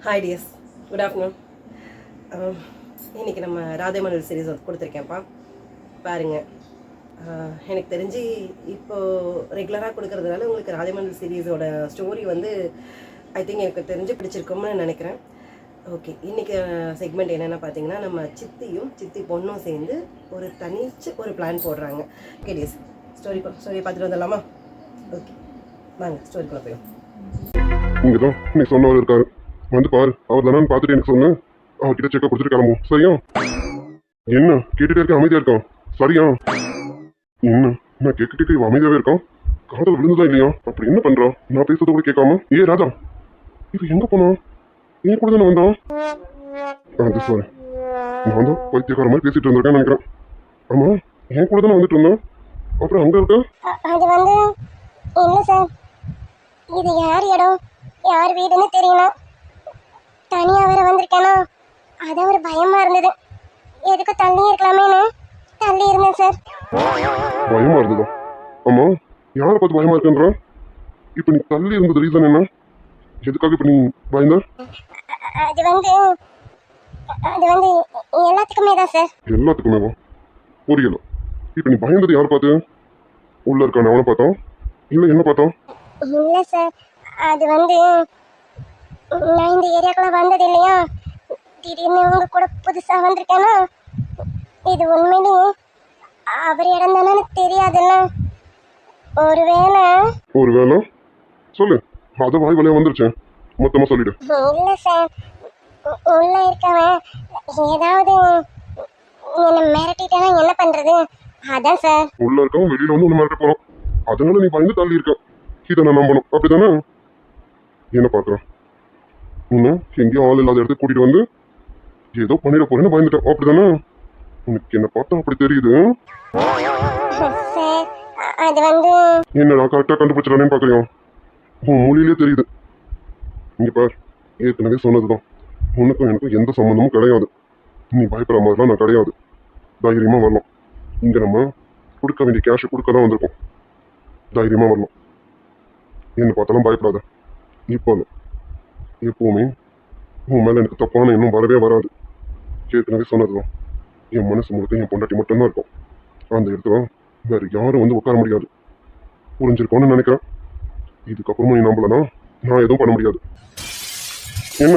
Hi tears, good afternoon. இன்றைக்கி நம்ம ராதேமணல் series கொடுத்துருக்கேன்ப்பா, பாருங்கள். எனக்கு தெரிஞ்சு இப்போது ரெகுலராக கொடுக்கறதுனால உங்களுக்கு ராதேமணல் சீரீஸோட ஸ்டோரி வந்து ஐ திங்க் எனக்கு தெரிஞ்சு பிடிச்சிருக்கோம்னு நினைக்கிறேன். ஓகே, இன்றைக்கி செக்மெண்ட் என்னென்னு பார்த்தீங்கன்னா, நம்ம சித்தி பொண்ணும் சேர்ந்து ஒரு ஒரு பிளான் போடுறாங்க. ஓகே டியர்ஸ், ஸ்டோரி பார்த்துட்டு வந்துடலாமா? ஓகே வாங்க, ஸ்டோரிக்குள்ளே போயிடும். இங்கே தான் நீ சொன்னவர் இருக்காரு, வந்து பாரு. அவர் தானே பார்த்துட்டு எனக்கு சொன்னேன், அவர்கிட்ட செக்கப் கொடுத்துட்டு கிளம்பும். சரியா? என்ன கேட்டுட்டே இருக்க, அமைதியா இருக்கான். சரியா? என்ன நான் கேட்க அமைதியாவே இருக்கான். காதல் விழுந்துதான் இல்லையா? அப்படி என்ன பண்றான்? நான் பேசுறத கூட கேட்காம. ராஜா, இது எங்க போனோம்? ஏன் கூட தானே வந்தான்? அது சாரி, நான் வந்து பைத்தியக்கார மாதிரி பேசிட்டு இருந்திருக்கேன் நினைக்கிறேன். ஆமா, என் கூட தானே வந்துட்டு இருந்தேன். அப்புறம் அங்க இருக்க அது வந்து இல்ல சார், இது யார் இடம் யார் வீடுன்னு தெரியல. தனியா வேற வந்திருக்கேனா, அதான் ஒரு பயமா இருந்தது. எதுக்கு தள்ளி இருக்கலாமேன்னு தள்ளி இருந்தேன் சார். பயமா இருந்ததா? ஆமா, யாரை பார்த்து பயமா இருக்குன்ற? இப்ப நீ தள்ளி இருந்தது ரீசன் என்ன? எதுக்காக இப்ப நீ பயந்த? அது வந்து எல்லாத்துக்குமே தான் சார். எல்லாத்துக்குமேவா? புரியல. இப்ப நீ பயந்தது யார் பார்த்து? உள்ள இருக்கான அவனை பார்த்தா இல்ல என்ன பார்த்தா? இல்ல சார், அது வந்து நான் இந்த ஏரியாக்குள்ள வந்தது இல்லையா, திடீர்னு உங்க கூட புதுசா வந்திருக்கேனா, இது உண்மையிலேயே அவர் இடம் தானே தெரியாதுல்ல. ஒருவேளை சொல்லு, அத வாய் வழியா வந்துருச்சேன், மொத்தமா சொல்லிடு. இல்ல சார், உள்ள இருக்கவன் ஏதாவது என்ன மிரட்டிட்டானா என்ன பண்றது, அதான் சார். உள்ள இருக்கவன் வெளியில வந்து ஒண்ணு மிரட்ட போறான், அதனால நீ பயந்து தள்ளி இருக்க. இதை நான் நம்பணும், அப்படித்தானே? என்ன பாக்குறேன், இன்னும் எங்கேயும் ஆள் இல்லாத இடத்துக்கு கூட்டிட்டு வந்து ஏதோ பண்ணிட போறேன்னு பயந்துட்டேன், அப்படித்தானே? உனக்கு என்ன பார்த்தா அப்படி தெரியுது. அது வந்து என்ன நான் கரெக்டா கண்டுபிடிச்சிடறேன்னு பாக்குறியா? உன் மொழியிலே தெரியுது. இங்க பார், ஏற்கனவே சொன்னதுதான், உனக்கும் எனக்கும் எந்த சம்பந்தமும் கிடையாது. நீ பயப்படுற மாதிரிலாம் நான் கிடையாது. தைரியமா வரலாம். இங்க நம்ம கொடுக்க வேண்டிய கேஷ் கொடுக்க தான் வந்திருக்கோம். தைரியமா வரலாம். என்ன பார்த்தாலும் பயப்படாத. இப்போ எப்பவுமே உன் மேல எனக்கு தப்பான இன்னும் வரவே வராது. ஏற்கனவே சொன்னதுதான், என் மனசு முழுக்க என் பொண்டாட்டி மட்டும்தான் இருக்கும். அந்த இடத்துல வேற யாரும் வந்து உட்கார முடியாது. புரிஞ்சிருக்கோன்னு நினைக்கிறேன். இதுக்கப்புறமும் நீ நம்பலனா நான் எதுவும் பண்ண முடியாது. என்ன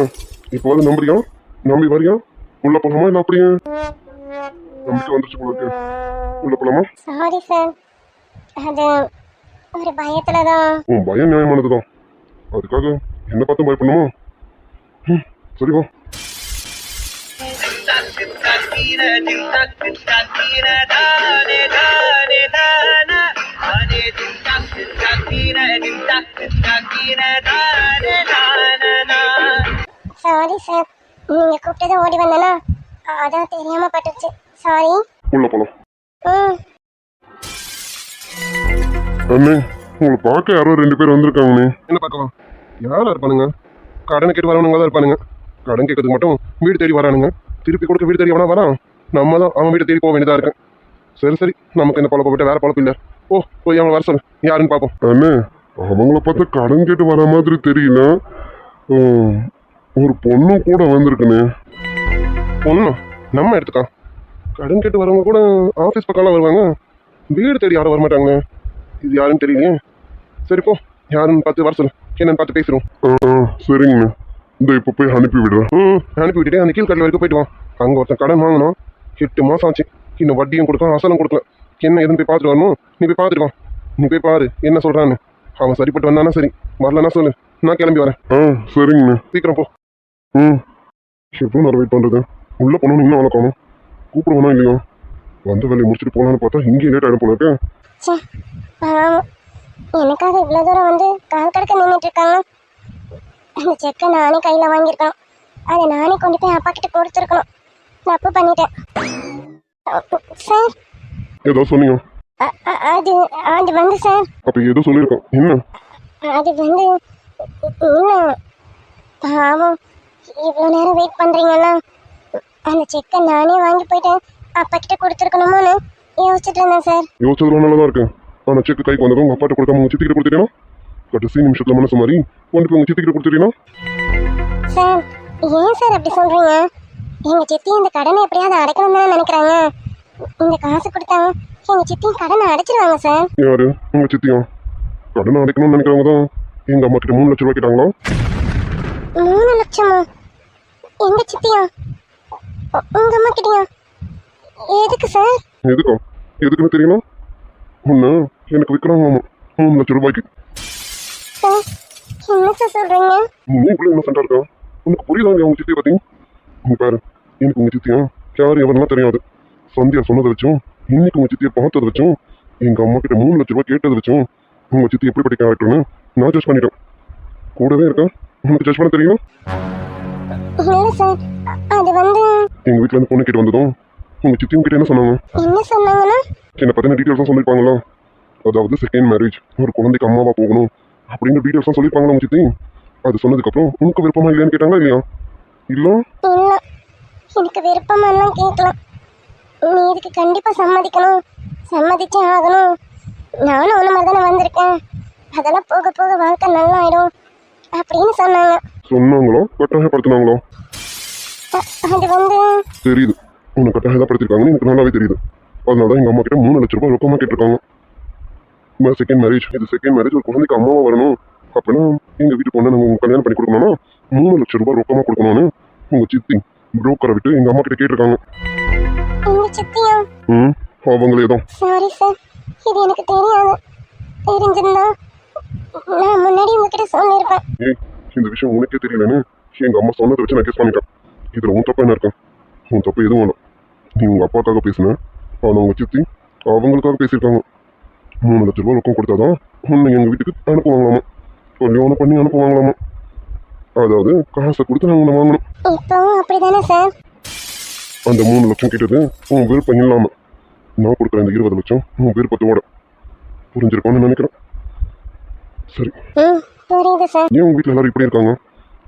இப்போ வந்து நம்புறியா? நம்பி வரியா? உள்ள போலாமா இல்ல அப்படியே? நம்பிக்கை வந்துருச்சு போல இருக்கு. உள்ள போலாமா? சாரி சார், அது ஒரு பயத்துலதான். உன் பயம் நியாயமானதுதான், அதுக்காக என்ன பார்த்து பயப்படணுமா? சரி வா. சாரி சார், நீங்க கூப்பிட்டதை ஓடி வந்தனா, அதான் தெரியாம பட்டுச்சு. சாரி. உள்ள போலாம். ம். அண்ணே, உங்களை பார்க்க யாரோ 2 பேர் வந்திருக்காங்கண்ணே. என்ன பார்க்கலாம்? யாரா இருப்பானுங்க? கடன் கேட்டு வரவனுங்க தான் இருப்பானுங்க. கடன் கேட்கறதுக்கு மட்டும் வீடு தேடி வரானுங்க. திருப்பி கொடுக்க வீடு தேடி அவனா வரான். நம்ம தான் அவன் வீடு தேடி போக வேண்டியதா இருக்கு. சரி, நமக்கு இந்த பழப்ப விட்டு வேற பழப்பு இல்லை. போய் அவன் வர சொல்லு, யாருன்னு பார்ப்போம். அண்ணே, அவங்கள பார்த்தா கடன் கேட்டு வர மாதிரி தெரியல. ஒரு பொண்ணும் கூட வந்திருக்குண்ணே. பொண்ணு நம்ம எடுத்துக்கா. கடன் கேட்டு வரவங்க கூட ஆஃபீஸ் பக்கம்லாம் வருவாங்க, வீடு தேடி யாரும் வரமாட்டாங்க. இது யாருன்னு தெரியலையே. சரி போ, யாருன்னு பார்த்து வர சொல்லு, என்னன்னு பார்த்து பேசுறோம். சரிங்க, இந்த இப்போ போய் அனுப்பி விடுறேன். அனுப்பி விட்டுட்டு அந்த கீழ்கடல வரைக்கும் போயிட்டு வா. அங்கே ஒருத்தன் கடன் வாங்கினோம், 8 மாதம் ஆச்சு. இன்னும் வட்டியும் கொடுக்கலாம், அசலும் கொடுக்கல. என்ன எதுன்னு போய் பார்த்துட்டு வரணும். நீ போய் பார்த்துட்டு வா. நீ போய் பாரு என்ன சொல்றான்னு. அவன் சரிப்பட்டு வந்தானா சரி, வரலன்னா சொல்லு, நான் கிளம்பி வரேன். சரிங்க, சீக்கிரம் போ. எவ்வளோ நேரம் வெயிட் பண்ணுறது? உள்ளே போனோம், இன்னும் அவனை காணும். கூப்பிடுவானா இல்லையா? வந்த வேலையை முடிச்சுட்டு போகலான்னு பார்த்தா இங்கே லேட் ஆகிடும் போல இருக்கேன். எனக்காக இவ்வளோ தூரம் வந்து கால் கடக்க நின்றுட்டு இருக்காங்க. அந்த செக்கை நானே கையில் வாங்கியிருக்கேன், அதை நானே கொண்டு போய் அப்பா கிட்ட கொடுத்துருக்கணும். தப்பு பண்ணிட்டேன் சார். ஏதோ சொன்னீங்க? அது வந்து சார். அப்போ ஏதோ சொல்லியிருக்கோம். என்ன? அது வந்து இல்லை, பாவம் இவ்வளோ நேரம் வெயிட் பண்ணுறீங்கன்னா, அந்த செக்கை நானே வாங்கி போயிட்டு அப்பா கிட்ட கொடுத்துருக்கணுமோன்னு யோசிச்சுட்டு இருந்தேன் சார். யோசிச்சது நல்லா தான் இருக்கேன். ஆனால் செக்கு கைக்கு வந்ததும் உங்கள் அப்பாட்ட கொடுக்காம உங்கள் சித்திக்கிட்ட கொடுத்துட்டீங்கன்னா, கடைசி நிமிஷத்தில் மனசு மாதிரி கொண்டு போய் உங்கள் சித்திக்கிட்ட கொடுத்துட்டீங்கன்னா சார் ஏன் சார் அப்படி சொல்றீங்க? எங்க சித்தி இந்த கடனை எப்படியாவது அடைக்கணும் தானே நினைக்கிறாங்க. இந்த காசு கொடுத்தாங்க எங்க சித்தி கடனை அடைச்சிருவாங்க சார். யாரு உங்க சித்தியா? கடனை அடைக்கணும்னு நினைக்கிறவங்க தான் எங்க அம்மா கிட்ட 3 லட்ச ரூபாய் கேட்டாங்களா? 3 லட்சமா? எங்க சித்தியா? உங்க அம்மா கிட்டயா? எதுக்கு சார்? எதுக்கா? எதுக்குன்னு தெரியல. ஒன்று எனக்கு விற்கிறாங்க 3 லட்ச ரூபாய்க்கு. சார் என்ன சார் சொல்றீங்க? நீ இவ்வளோ இன்னசென்ட்டாக இருக்கா? உனக்கு புரியுதா உங்க சித்தியை பற்றி? நீ பாரு, எனக்கு உங்க சித்தியா யார் எவரெல்லாம் தெரியாது. சந்தியா சொன்னதை வச்சும் இன்னைக்கு உங்க சித்தியை பார்த்ததை வச்சும் எங்க அம்மா கிட்ட 3 லட்ச ரூபாய் கேட்டதை வச்சும் உங்க சித்தி எப்படிப்பட்ட கேரக்டர்னு நான் ஜட்ஜ் பண்ணிட்டேன். கூடவே இருக்கா உனக்கு ஜட்ஜ் பண்ண தெரியும்? இல்ல சார், அது வந்து எங்க வீட்டுல இருந்து பொண்ணு கேட்டு வந்ததும் உங்க சித்தி உங்ககிட்ட என்ன சொன்னாங்க? என்ன சொன்னாங்கன்னா, என்னை பத்தின டீட்டெயில்ஸ் தான் சொல்லியிருப்பாங்களா? அதாவது செகண்ட் மேரேஜ், ஒரு குழந்தைக்கு அம்மாவா போகணும் அப்படின்னு டீட்டெயில்ஸ் தான் சொல்லியிருப்பாங்களா உங்க சித்தி? அது சொன்னதுக்கப்புறம் உனக்கு விருப்பமா இல்லையான்னு கேட்டாங்களா இல்லையா? இல்ல இல்ல எனக்கு விருப்பமெல்லாம் கேட்கலாம். நீ இதுக்கு கண்டிப்பா சம்மதிக்கணும், சம்மதிச்சே ஆகணும். நானும் ஒன்று மாதிரி தானே வந்திருக்கேன், அதெல்லாம் போக போக வாழ்க்கை நல்லா ஆயிடும் அப்படின்னு சொன்னாங்க. சொன்னாங்களோ கட்டாயப்படுத்தினாங்களோ? அது வந்து தெரியுது, உன்னை கட்டாயப்படுத்திருக்காங்கன்னு எனக்கு நல்லாவே தெரியுது. அதனால தான் எங்க அம்மா கிட்ட 3 லட்ச ரூபாய் ரொக்கமா கேட்டிருக்காங்க. செகண்ட் மேரேஜ், இது செகண்ட் மேரேஜ், ஒரு குழந்தைக்கு அம்மாவா வரணும் அப்படின்னா எங்க வீட்டு பொண்ணை நாங்கள் உங்களுக்கு கல்யாணம் பண்ணி கொடுக்கணும்னா 3 லட்ச ரூபாய் ரொக்கமா கொடுக்கணும்னு உங்க சித்தி புரோக்கரை விட்டு எங்க அம்மா கிட்ட கேட்டிருக்காங்க. எங்க சித்தியா? அவங்களே தான். சாரி சார், இது எனக்கு தெரியாது. தெரிஞ்சிருந்தா நான் முன்னாடி உங்ககிட்ட சொல்லியிருப்பேன். ஏய், இந்த விஷயம் உனக்கே தெரியலன்னு எங்க அம்மா சொன்னதை வச்சு நான் கேஸ் பண்ணிட்டேன். இதுல உன் தப்பு என்ன இருக்கேன்? உன் தப்பு எதுவும் இல்லை. நீ உங்க அப்பாவுக்காக பேசின, ஆனால் உங்க சித்தி அவங்களுக்காக பேசியிருக்காங்க. 3 லட்ச ரூபாய் ரொக்கம் கொடுத்தாதான் உன்னை எங்க வீட்டுக்கு அனுப்புவாங்களாமா, கல்யாணம் பண்ணி அனுப்புவாங்களாமா. அதாவது காசை கொடுத்து நாங்கள் உன்னை வாங்கணும். இப்பவும் அப்படிதானே சார்? அந்த 3 லட்சம் கேட்டது உன் விருப்பம் இல்லாம நான் கொடுக்குற இந்த 20 லட்சம் உன் விருப்பத்தோட. புரிஞ்சிருக்கோன்னு நினைக்கிறேன். சரி, புரியுது சார். ஏன் உங்க வீட்டில் எல்லாரும் இப்படி இருக்காங்க?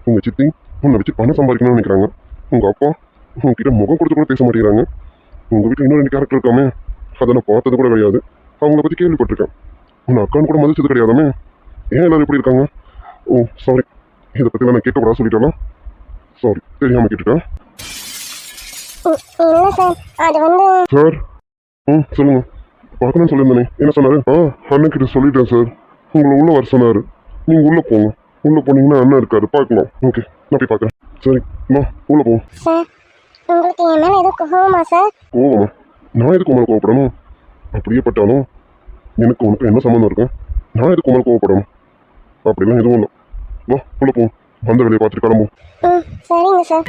உங்க சித்தி உன்னை வச்சு பணம் சம்பாதிக்கணும்னு நினைக்கிறாங்க. உங்க அப்பா உங்ககிட்ட முகம் கொடுத்து கூட பேச மாட்டேங்கிறாங்க. உங்க வீட்டில் இன்னும் 2 கேரக்டர் இருக்காமே, அதை நான் பார்த்தது கூட கிடையாது. அவங்கள பற்றி கேள்விப்பட்டிருக்கேன். உன்னை அக்கான்னு கூட மதிச்சது கிடையாதாமே. ஏன் எல்லாரும் இப்படி இருக்காங்க? ஓ சாரி, இதை பற்றிலாம் நான் கேட்கக்கூடாது சொல்லிட்டேன். சாரி, தெரியாமல் கேட்டுட்டேன். இல்ல சார், அது வந்து சார், சொல்லுங்க. பார்க்கணும்னு சொல்லியிருந்தேனே, என்ன சொன்னாரு? அண்ணன் கிட்ட சொல்லிட்டேன் சார், உங்களை உள்ள வர சொன்னாரு. நீங்க உள்ள போங்க. உள்ள போனீங்கன்னா அண்ணன் இருக்காரு, பார்க்கலாம். ஓகே, நான் போய் பார்க்குறேன். சரி, உள்ள போவோம். சார், உங்களுக்கு என் மேல ஏதோ கோவமா சார்? கோவமா? நான் எதுக்கு உங்களை கோவப்படணும்? அப்படியே பட்டாலும் எனக்கு உனக்கு என்ன சம்மந்தம் இருக்கு? நான் எதுக்கு உங்களை கோவப்படணும்? அப்படிலாம் எதுவும் இல்லை. வா உள்ள போவோம். வந்த வேலையை பார்த்துட்டு கிளம்புவோம். சரிங்க சார்.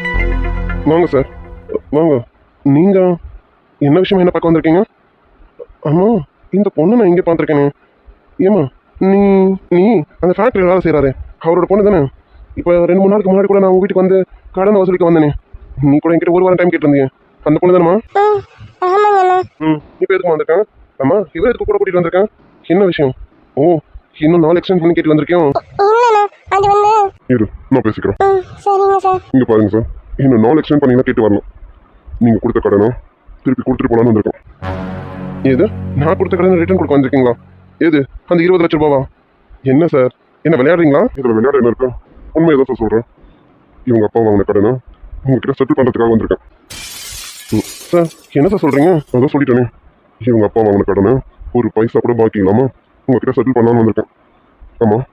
வாங்க சார், வாங்க. நீங்க என்ன விஷயம் என்ன பார்க்க வந்திருக்கீங்க? ஆமா, இந்த பொண்ணை நான் இங்கே பார்த்துருக்கேனே. ஏமா நீ நீ அந்த ஃபேக்ட்ரியில் வேலை செய்கிறாரு அவரோட பொண்ணு தானே? இப்போ 2-3 நாளுக்கு முன்னாடி கூட நான் உங்கள் வீட்டுக்கு வந்து கடனை வசூலிக்க வந்தேனே. நீ கூட என்கிட்ட 1 வாரம் டைம் கேட்டிருந்தீங்க. அந்த பொண்ணு தானம்மா? ஆமாங்கண்ணா. இப்போ எதுக்கு வந்திருக்கேன்? ஆமா, இவன் எதுக்கு கூட கூட்டிகிட்டு வந்திருக்கேன்? என்ன விஷயம்? ஓ, இன்னும் 4 எக்ஸ்டெண்ட் பண்ணி கேட்டு வந்திருக்கேன். இல்லண்ணா, அது வந்து இரு, நான் பேசிக்கிறேன். சரிங்க சார். இங்கே பாருங்க சார், இன்னும் 4 எக்ஸ்டெண்ட் பண்ணிலாம் கேட்டு வரணும். நீங்கள் கொடுத்த கடனை திருப்பி கொடுத்துட்டு போகலான்னு வந்திருக்கேன். ஏது நான் கொடுத்த கடனை ரிட்டர்ன் கொடுக்க வந்திருக்கீங்களா? ஏது அந்த 20 லட்ச ரூபாவா? என்ன சார், என்ன விளையாடுறீங்களா? இதில் விளையாட என்ன இருக்கா? உண்மையை தான் சார் சொல்கிறேன். இவங்க அப்பா வாங்கின கடனை உங்ககிட்ட செட்டில் பண்ணுறதுக்காக வந்திருக்கேன். சார் என்ன சார் சொல்கிறீங்க? அதான் சொல்லிட்டேனே, இவங்க அப்பா வாங்கின கடனை ஒரு பைசா கூட பாக்கி இல்லாமல் உங்ககிட்ட செட்டில் பண்ணலான்னு வந்திருக்கேன். ஆமாம்,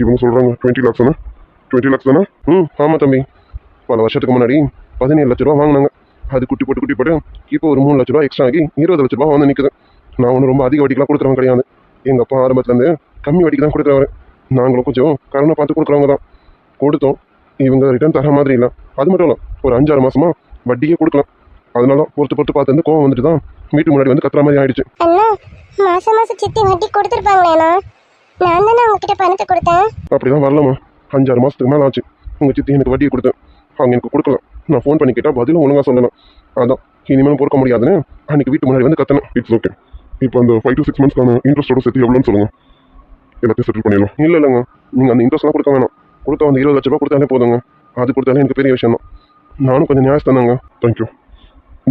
இவங்க சொல்கிறாங்க 20 லேக்ஸ் தானே? 20 லேக்ஸ் தானே? ஆமாம் தம்பி. பல வருஷத்துக்கு முன்னாடி 17 லட்ச ரூபா வாங்கினாங்க. அது குட்டி போட்டு இப்போ ஒரு 3 லட்ச ரூபா எக்ஸ்ட்ரா ஆகி 20 லட்ச ரூபா வந்து நிற்குது. நான் ஒன்றும் ரொம்ப அதிக வட்டிக்கெலாம் கொடுக்குறவங்க கிடையாது. எங்கள் அப்பா ஆரம்பத்துலேருந்து கம்மி வட்டிக்கு தான் கொடுக்குறவர். நாங்களும் கொஞ்சம் கருணை பார்த்து கொடுக்குறவங்க தான். கொடுத்தோம், இவங்க ரிட்டர்ன் தர மாதிரி இல்லை. அது மட்டும் இல்லை, ஒரு 5-6 மாசமா வட்டியே கொடுக்கலாம். அதனால தான் பொறுத்து பார்த்து கோவம் வந்துட்டு தான் வீட்டு முன்னாடி வந்து கத்துற மாதிரி ஆயிடுச்சு. அண்ணா, மாசம் சித்தி வட்டி கொடுத்துருப்பாங்களேண்ணா? நான் தானே உங்ககிட்ட பணத்தை கொடுத்தேன். அப்படிலாம் வரலாமா? 5-6 மாசத்துக்கு மேலே ஆச்சு உங்கள் சித்தி எனக்கு வட்டியை கொடுத்தேன். அவங்க எனக்கு கொடுக்கல. நான் ஃபோன் பண்ணி கேட்டால் பதிலும் ஒழுங்காக சொல்லலாம். அதான் இனிமேலும் பொறுக்க முடியாதுன்னு அன்றைக்கி வீட்டு முன்னாடி வந்து கத்தணும். It's okay. இப்போ அந்த 5 to 6 மந்த்ஸ்க்கான இன்ட்ரெஸ்ட்டோட சேர்த்து எவ்வளோன்னு சொல்லுங்கள், எல்லாத்தையும் செட்டில் பண்ணிடலாம். இல்லைங்க, நீங்கள் அந்த இன்ட்ரெஸ்ட்லாம் கொடுக்க வேணாம். கொடுத்த அந்த 20 லட்ச ரூபா கொடுத்தாலே போதுங்க. அது கொடுத்தாலே எனக்கு பெரிய விஷயம் தான். நானும் கொஞ்சம் நியாயம் தந்தாங்க. தேங்க்யூ.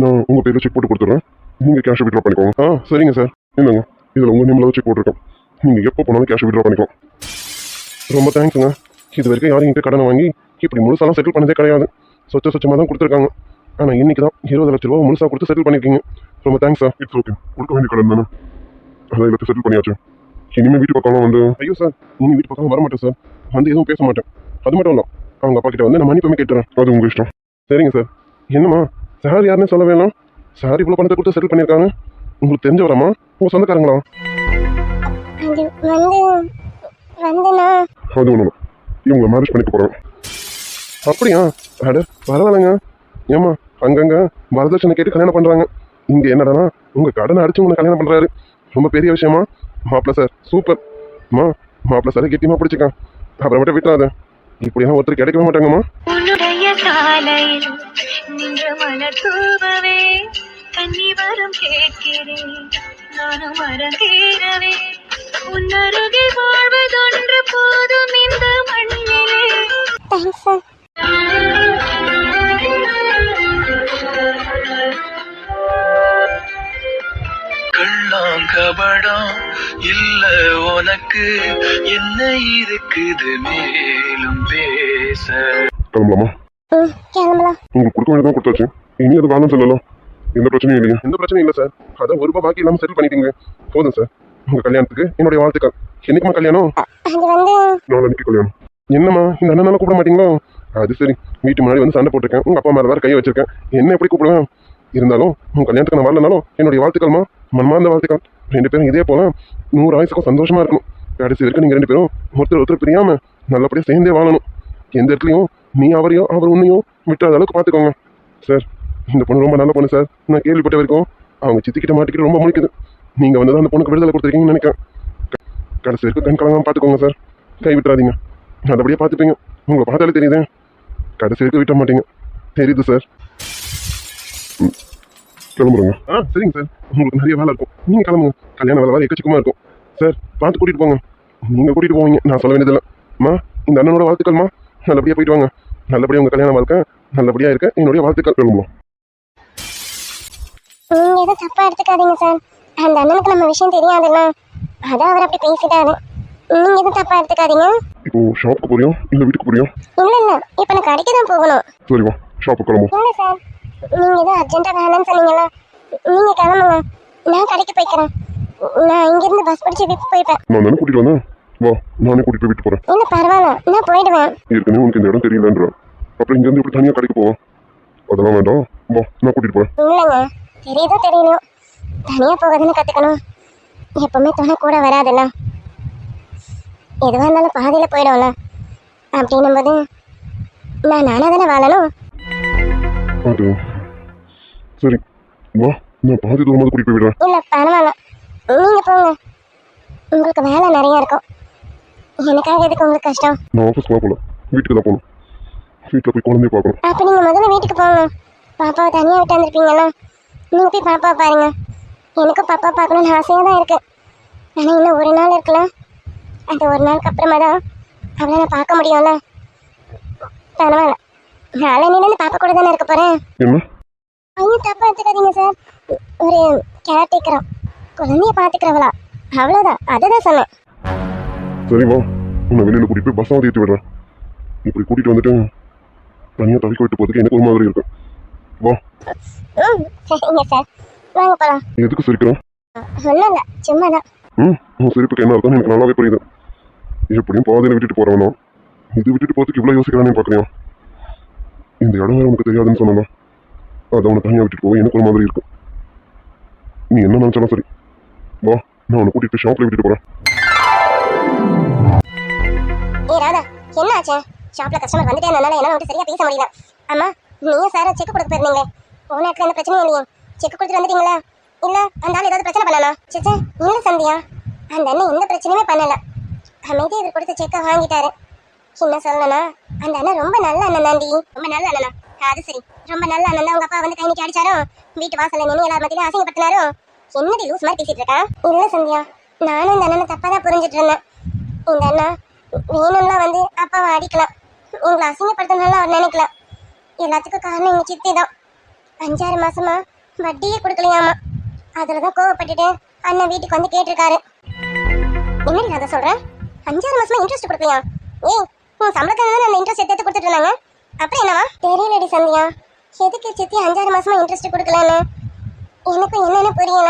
நான் உங்கள் பேரில் செக் போட்டு கொடுத்துட்றேன். நீங்கள் கேஷை விட்ரா பண்ணிக்கோங்க. சரிங்க சார். இல்லைங்க, இதில் உங்கள் நேமில் செக் போட்டிருக்கேன். நீங்கள் எப்போ போனாலும் கேஷை விட்ரா பண்ணிக்கலாம். ரொம்ப தேங்க்ஸுங்க. இது வரைக்கும் யாரும் என்கிட்ட கடனை வாங்கி இப்படி முழுசாலாம் செட்டில் பண்ணதே கிடையாது. சொச்சமாக தான் கொடுத்துருக்காங்க. ஆனால் இன்னைக்கு தான் 20 லட்ச ரூபா முழுசாக கொடுத்து செட்டில் பண்ணியிருக்கீங்க. ரொம்ப தேங்க்ஸ் சார். இட்ஸ் ஓகே, கொடுக்க வேண்டிய கடன் தானே, அதான் எல்லாத்தையும் செட்டில் பண்ணியாச்சு. இனிமேல் வீட்டு பக்கம்லாம் வந்து ஐயோ சார் இனி வீட்டு பக்கம் வர மாட்டேன் சார், வந்து எதுவும் பேச மாட்டேன். அது மட்டும் இல்லை, அவங்க அப்பா கிட்ட வந்து நான் மன்னிப்புமே கேட்டுறேன். அது உங்கள் இஷ்டம். சரிங்க சார். என்னம்மா சார் யாருன்னு சொல்ல வேணாம், சார் இவ்வளோ பணத்தை கொடுத்து செட்டில் பண்ணியிருக்காங்க. உங்களுக்கு தெரிஞ்சவராம்மா, உங்கள் சொந்தக்காரங்களா? அது ஒன்றும் இவங்களை மேரேஜ் பண்ணிக்க போகிறேன். அப்படியா? அட பரவாயில்லைங்க. ஏம்மா அங்கங்கே வரதட்சணை கேட்டு கல்யாணம் பண்ணுறாங்க, இங்கே என்னடானா உங்கள் கடனை அடிச்சு உங்களை கல்யாணம் பண்ணுறாரு. ரொம்ப பெரிய விஷயமா? மாப்பிள்ள சார் சூப்பர். அம்மா மாப்பிள்ள சாரை கெட்டியமாக பிடிச்சிக்க, அப்புறம் மட்டும் விட்டுறாத. இப்படியெல்லாம் ஒருத்தர் கிடைக்கவே மாட்டாங்கம்மா. உன்னுடைய சாலையில் நின்று மலர் தூவவே கன்னி வரம் கேட்கிறேன், நானும் மறந்தேனவே. உன்னருகில் வாழ்வதொன்று போதும் இந்த மண்ணிலே. Thanks sir. கள்ளம் இல்ல உனக்கு என்ன இருக்குது மேலும் பேச. கிளம்பலாமா? கிளம்பலாம். உங்களுக்கு கொடுக்க வேண்டியதான் கொடுத்தாச்சு, இனி அது வேணும் சொல்லலாம். எந்த பிரச்சனையும் இல்லையா? எந்த பிரச்சனையும் இல்லை சார். அதான் ₹1 பாக்கி இல்லாமல் செட்டில் பண்ணிட்டீங்க, போதும் சார். உங்கள் கல்யாணத்துக்கு என்னுடைய வாழ்த்துக்கள். என்னைக்குமா கல்யாணம்? அது வந்து நாளைக்கு கல்யாணம். என்னம்மா இந்த அண்ணனால கூப்பிட மாட்டீங்களோ? அது சரி, வீட்டு முன்னாடி வந்து சண்டை போட்டிருக்கேன், உங்கள் அப்பா மேலே வேறு கையை வச்சிருக்கேன், என்ன எப்படி கூப்பிடுவேன்? இருந்தாலும் உங்கள் கல்யாணத்துக்கு நான் வரலனாலும் என்னுடைய வாழ்த்துக்கள்மா, மன்மார்ந்த வாழ்த்துக்கள். 2 பேரும் இதே போல 100 ஆயுசுக்கும் சந்தோஷமா இருக்கணும். கடைசி வரைக்கும் நீங்கள் 2 பேரும் ஒருத்தர் பிரியாமல் நல்லபடியாக சேர்ந்தே வாழணும். எந்த இடத்துலையும் நீ அவரையோ அவர் உன்னையும் விட்டுறாத அளவுக்கு பார்த்துக்கோங்க சார். இந்த பொண்ணு ரொம்ப நல்ல பொண்ணு சார். நான் கேள்விப்பட்ட வரைக்கும் அவங்க சித்திக்கிட்ட மாட்டிக்கிட்டு ரொம்ப முழிக்குது. நீங்கள் வந்து அந்த பொண்ணுக்கு விடுதலை கொடுத்துருக்கீங்கன்னு நினைக்கிறேன். கடைசி வரைக்கும் கண் கலங்காமல் பார்த்துக்கோங்க சார், கை விட்டுறாதீங்க. நல்லபடியாக பார்த்துப்பீங்க. உங்களை பார்த்தாலே தெரியுதே, கடைசி வரைக்கும் விட்ட மாட்டீங்க, தெரியுது சார். கிளம்புறோங்க. சரிங்க சார், உங்களுக்கு நிறைய வேலை இருக்கும், நீங்கள் கிளம்புங்க. கல்யாண வேலை எக்கச்சக்கமாக இருக்கும் சார், பார்த்து கூட்டிகிட்டு போங்க. நீங்கள் கூட்டிகிட்டு போவீங்க, நான் சொல்ல வேண்டியதில்லை. அம்மா இந்த அண்ணனோட வாழ்த்துக்கள்மா, நல்லபடியாக போயிட்டு வாங்க. நல்லபடியாக உங்கள் கல்யாண வாழ்க்கை நல்லபடியாக இருக்க என்னுடைய வாழ்த்துக்கள். கிளம்புவோம். நீங்க எதுவும் தப்பா எடுத்துக்காதீங்க சார். அந்த அண்ணனுக்கு நம்ம விஷயம் தெரியாதுல்ல, அதான் அவர் அப்படி பேசிட்டாரு. நீங்க எதுவும் தப்பா எடுத்துக்காதீங்க. இப்போ ஷாப்புக்கு போறியா இல்லை வீட்டுக்கு போறியா? இல்ல இப்ப நான் கடைக்கு தான் போகணும். சரி வா, ஷாப்புக்கு கிளம்புவோம். இல்ல சார், நீங்க ஏதோ அர்ஜென்ட்டா வேணும்னு சொன்னீங்களா, நீங்க கிளம்புங்க, நான் கடைக்கு போய்க்கிறேன். நான் இங்கிருந்து பஸ் பிடிச்சி வீட்டுக்கு போய்ப்பேன். நான் தானே கூட்டிட்டு வந்தேன், வா நானே கூட்டிட்டு போய் வீட்டு போறேன். இல்ல பரவாயில்ல, நான் போயிடுவேன். ஏற்கனவே உனக்கு இந்த இடம் தெரியலன்ற, அப்புறம் இங்கேருந்து இப்படி தனியாக கடைக்கு போவோம், அதெல்லாம் வேண்டாம், வா நான் கூட்டிட்டு போறேன். இல்லைங்க, தெரியுதோ தெரியலையோ தனியா போகாதுன்னு கத்துக்கணும். எப்பவுமே துணை கூட வராதுல்ல, எதுவாக இருந்தாலும் பாதியில போயிடும்ல. அப்படின்னும் போது நான் நானா தானே வாழணும். அது சரி, வா நான் பாதி தூரமாக கூட்டிட்டு போய் விடுறேன். இல்ல பரவாயில்ல, நீங்க போங்க, உங்களுக்கு வேலை நிறைய இருக்கும். எனக்காக எதுக்கு உங்களுக்கு கஷ்டம்? நான் ஆஃபீஸ்க்கு போகல, வீட்டுக்கு தான் போகணும். வீட்டில் போய் குழந்தைய பார்க்கணும். அப்ப நீங்க முதல்ல வீட்டுக்கு போங்க. பாப்பாவை தனியா விட்டு வந்திருப்பீங்களா, நீங்க போய் பாப்பாவை பாருங்க. எனக்கும் பாப்பா பார்க்கணும்னு ஆசையா தான் இருக்கு. ஆனா இன்னும் ஒரு நாள் இருக்குல்ல, அந்த ஒரு நாளுக்கு அப்புறமா தான் அவளை நான் பார்க்க முடியும்ல. பரவாயில்ல, நாளை நீலேருந்து பாப்பா கூட தானே இருக்க போறேன். என்ன ஐயோ தப்பா எடுத்துக்காதீங்க சார், ஒரு கேர்டேக்கரா குழந்தைய பாத்துக்கிறவளா, அவ்வளவுதான், அதுதான் சொன்னேன். சரி வா, உன்னை வெளியில் கூட்டிட்டு போய் பஸ்ஸாவது ஏற்றி விடுறேன். இப்படி கூட்டிட்டு வந்துட்டு தனியாக தவிக்க விட்டு போகிறதுக்கு எனக்கு ஒரு மாதிரி இருக்கு. வா. சரிங்க சார், வாங்க போலாம். எதுக்கு சிரிக்கிறேன்? ஒன்றும் இல்லை, சும்மா தான். உன் சிரிப்புக்கு என்ன இருக்குன்னு எனக்கு நல்லாவே புரியுது. எப்படியும் பாதையில் விட்டுட்டு போகிறவனா, இது விட்டுட்டு போகிறதுக்கு இவ்வளோ யோசிக்கிறானே பார்க்குறியா? இந்த இடம் வேறு உனக்கு தெரியாதுன்னு சொன்னா, அதை உனக்கு தனியாக விட்டுட்டு போக எனக்கு ஒரு மாதிரி இருக்கு. நீ என்ன நினச்சாலும் சரி, வா நான் உன்னை கூட்டிட்டு ஷாப்பில் விட்டுட்டு போகிறேன். ஏ ராதா, என்ன ஆச்சு? ஷாப்ல கஸ்டமர் வந்துட்டே இருந்தால என்னால வந்து சரியா பேச முடியல. அம்மா நீங்க சார செக் கொடுக்க போயிருந்தீங்க, போன இடத்துல என்ன பிரச்சனையும் இல்லையே, செக் கொடுத்துட்டு வந்துட்டீங்களா? இல்ல அந்த ஆள் ஏதாவது பிரச்சனை பண்ணனா? சேச்சே இல்ல சந்தியா, அந்த அண்ணன் எந்த பிரச்சனையுமே பண்ணல, அமைதியா இவர் கொடுத்த செக்கை வாங்கிட்டாரு. என்ன சொல்லனா, அந்த அண்ணன் ரொம்ப நல்ல அண்ணன் தாண்டி, ரொம்ப நல்ல அண்ணனா? அது சரி, ரொம்ப நல்ல அண்ணன் தான். உங்க அப்பா வந்து கை நீட்டி அடிச்சாரோ, வீட்டு வாசல்ல நின்று எல்லாரும் மத்தியிலும் அசிங்கப்படுத்தினாரோ? என்னடி லூஸ் மாதிரி பேசிட்டு இருக்கா? இல்ல சந்தியா, நானும் இந்த அண்ணனை தப்பா தான் புரிஞ்சிட்டு இருந்தேன். இந்த அண்ணா வேணும்லாம் வந்து அப்பாவை அடிக்கலாம், உங்களை அசிங்கப்படுத்தணும்லாம் அவர் நினைக்கலாம். எல்லாத்துக்கும் காரணம் எங்க சித்தி தான். 5-6 மாசமா வட்டியே கொடுக்கலையாமா, அதுலதான் கோவப்பட்டுட்டு அண்ணன் வீட்டுக்கு வந்து கேட்டிருக்காரு. என்னடி நான் சொல்றேன், 5-6 மாசமா இன்ட்ரெஸ்ட் கொடுக்கலையா? ஏய் உன் சம்பளத்துல தான் அந்த இன்ட்ரெஸ்ட் எடுத்து கொடுத்துட்டு இருந்தாங்க. அப்புறம் என்னவா தெரியலடி சந்தியா. எதுக்கு சித்தி 5-6 மாசமா இன்ட்ரெஸ்ட் கொடுக்கலன்னு எனக்கும் என்னன்னு புரியல.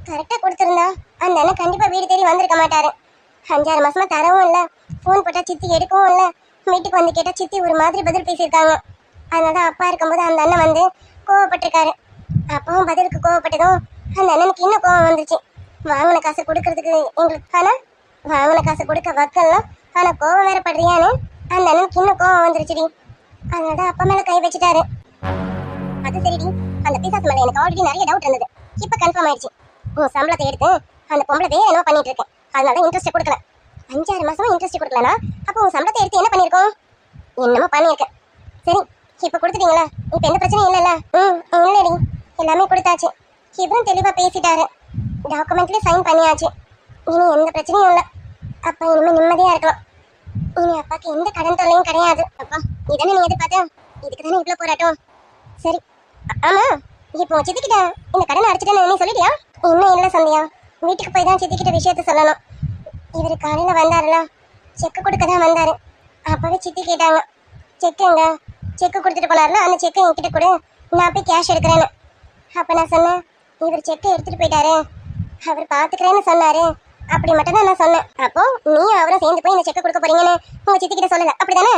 கரெக்டா கொடுத்துருந்தா அந்த அண்ணன் கண்டிப்பா வீடு தேடி வந்திருக்க மாட்டாரு. 5-6 மாசமா தரவும் இல்ல, ஃபோன் போட்டா சித்தி எடுக்கவும் இல்ல, வீட்டுக்கு வந்து கேட்டா சித்தி ஒரு மாதிரி பதில் பேசியிருக்காங்க. அதனாலதான் அப்பா இருக்கும்போது அந்த அண்ணன் வந்து கோவப்பட்டிருக்காரு. அப்பாவும் பதிலுக்கு கோவப்பட்டதும் அந்த அண்ணனுக்கு இன்னும் கோவம் வந்துருச்சு. வாங்கின காசை கொடுக்கறதுக்கு எங்களுக்கு, ஆனா வாங்கின காசை கொடுக்க வக்கலாம், ஆனா கோவம் வேற படுறியான்னு அந்த அண்ணனுக்கு இன்னும் கோவம் வந்துருச்சுடி. அதனாலதான் அப்பா மேல கை வச்சுட்டாரு. அது சரிடி, அந்த பிசாசு மேல எனக்கு ஆல்ரெடி நிறைய டவுட் இருந்தது. இப்ப கன்ஃபார்ம் ஆயிடுச்சு. உன் சம்பளத்தை எடுத்து அந்த பொம்பளை வேற என்னவோ பண்ணிட்டு இருக்கேன். அதனால இன்ட்ரெஸ்ட் கொடுக்கல. 5-6 மாசமா இன்ட்ரெஸ்ட் கொடுக்கலனா அப்போ உன் சம்பளத்தை எடுத்து என்ன பண்ணிருக்கோம்? என்னமோ பண்ணிருக்கேன். சரி, இப்ப கொடுத்துட்டீங்களா? இப்ப எந்த பிரச்சனையும் இல்லைல்ல? இல்லடி, எல்லாமே கொடுத்தாச்சு. இவரும் தெளிவா பேசிட்டாரு. டாக்குமெண்ட்ல சைன் பண்ணியாச்சு. இனி எந்த பிரச்சனையும் இல்லை. அப்பா இனிமே நிம்மதியா இருக்கலாம். இனி அப்பாக்கு எந்த கடன் தொல்லையும் கிடையாது. அப்பா இதானே நீ எதிர்பார்த்த? இதுக்கு தானே இவ்வளவு போராட்டம். சரி, ஆமா, இப்போ சித்திக்கிட்ட இந்த கடனை அடிச்சுட்டேன்னு நீ சொல்லிட்டியா? இன்னும் இல்லை சந்தியா, வீட்டுக்கு போய் தான் சித்திக்கிட்ட விஷயத்த சொல்லணும். இவர் காலையில வந்தாருல, செக்கு கொடுக்க தான் வந்தாரு. அப்பவே சித்தி கேட்டாங்க, செக்கு எங்க? செக்கு கொடுத்துட்டு போனார்ல, அந்த செக்கை என்கிட்ட கொடு, நான் போய் கேஷ் எடுக்கிறேன்னு. அப்ப நான் சொன்னேன், இவர் செக்கை எடுத்துட்டு போயிட்டாரு, அவர் பாத்துக்கிறேன்னு சொன்னாரு. அப்படி மட்டும் தான் நான் சொன்னேன். அப்போ நீயும் அவரும் சேர்ந்து போய் இந்த செக்கை கொடுக்க போறீங்கன்னு உங்க சித்தி கிட்ட சொல்லல, அப்படிதானே?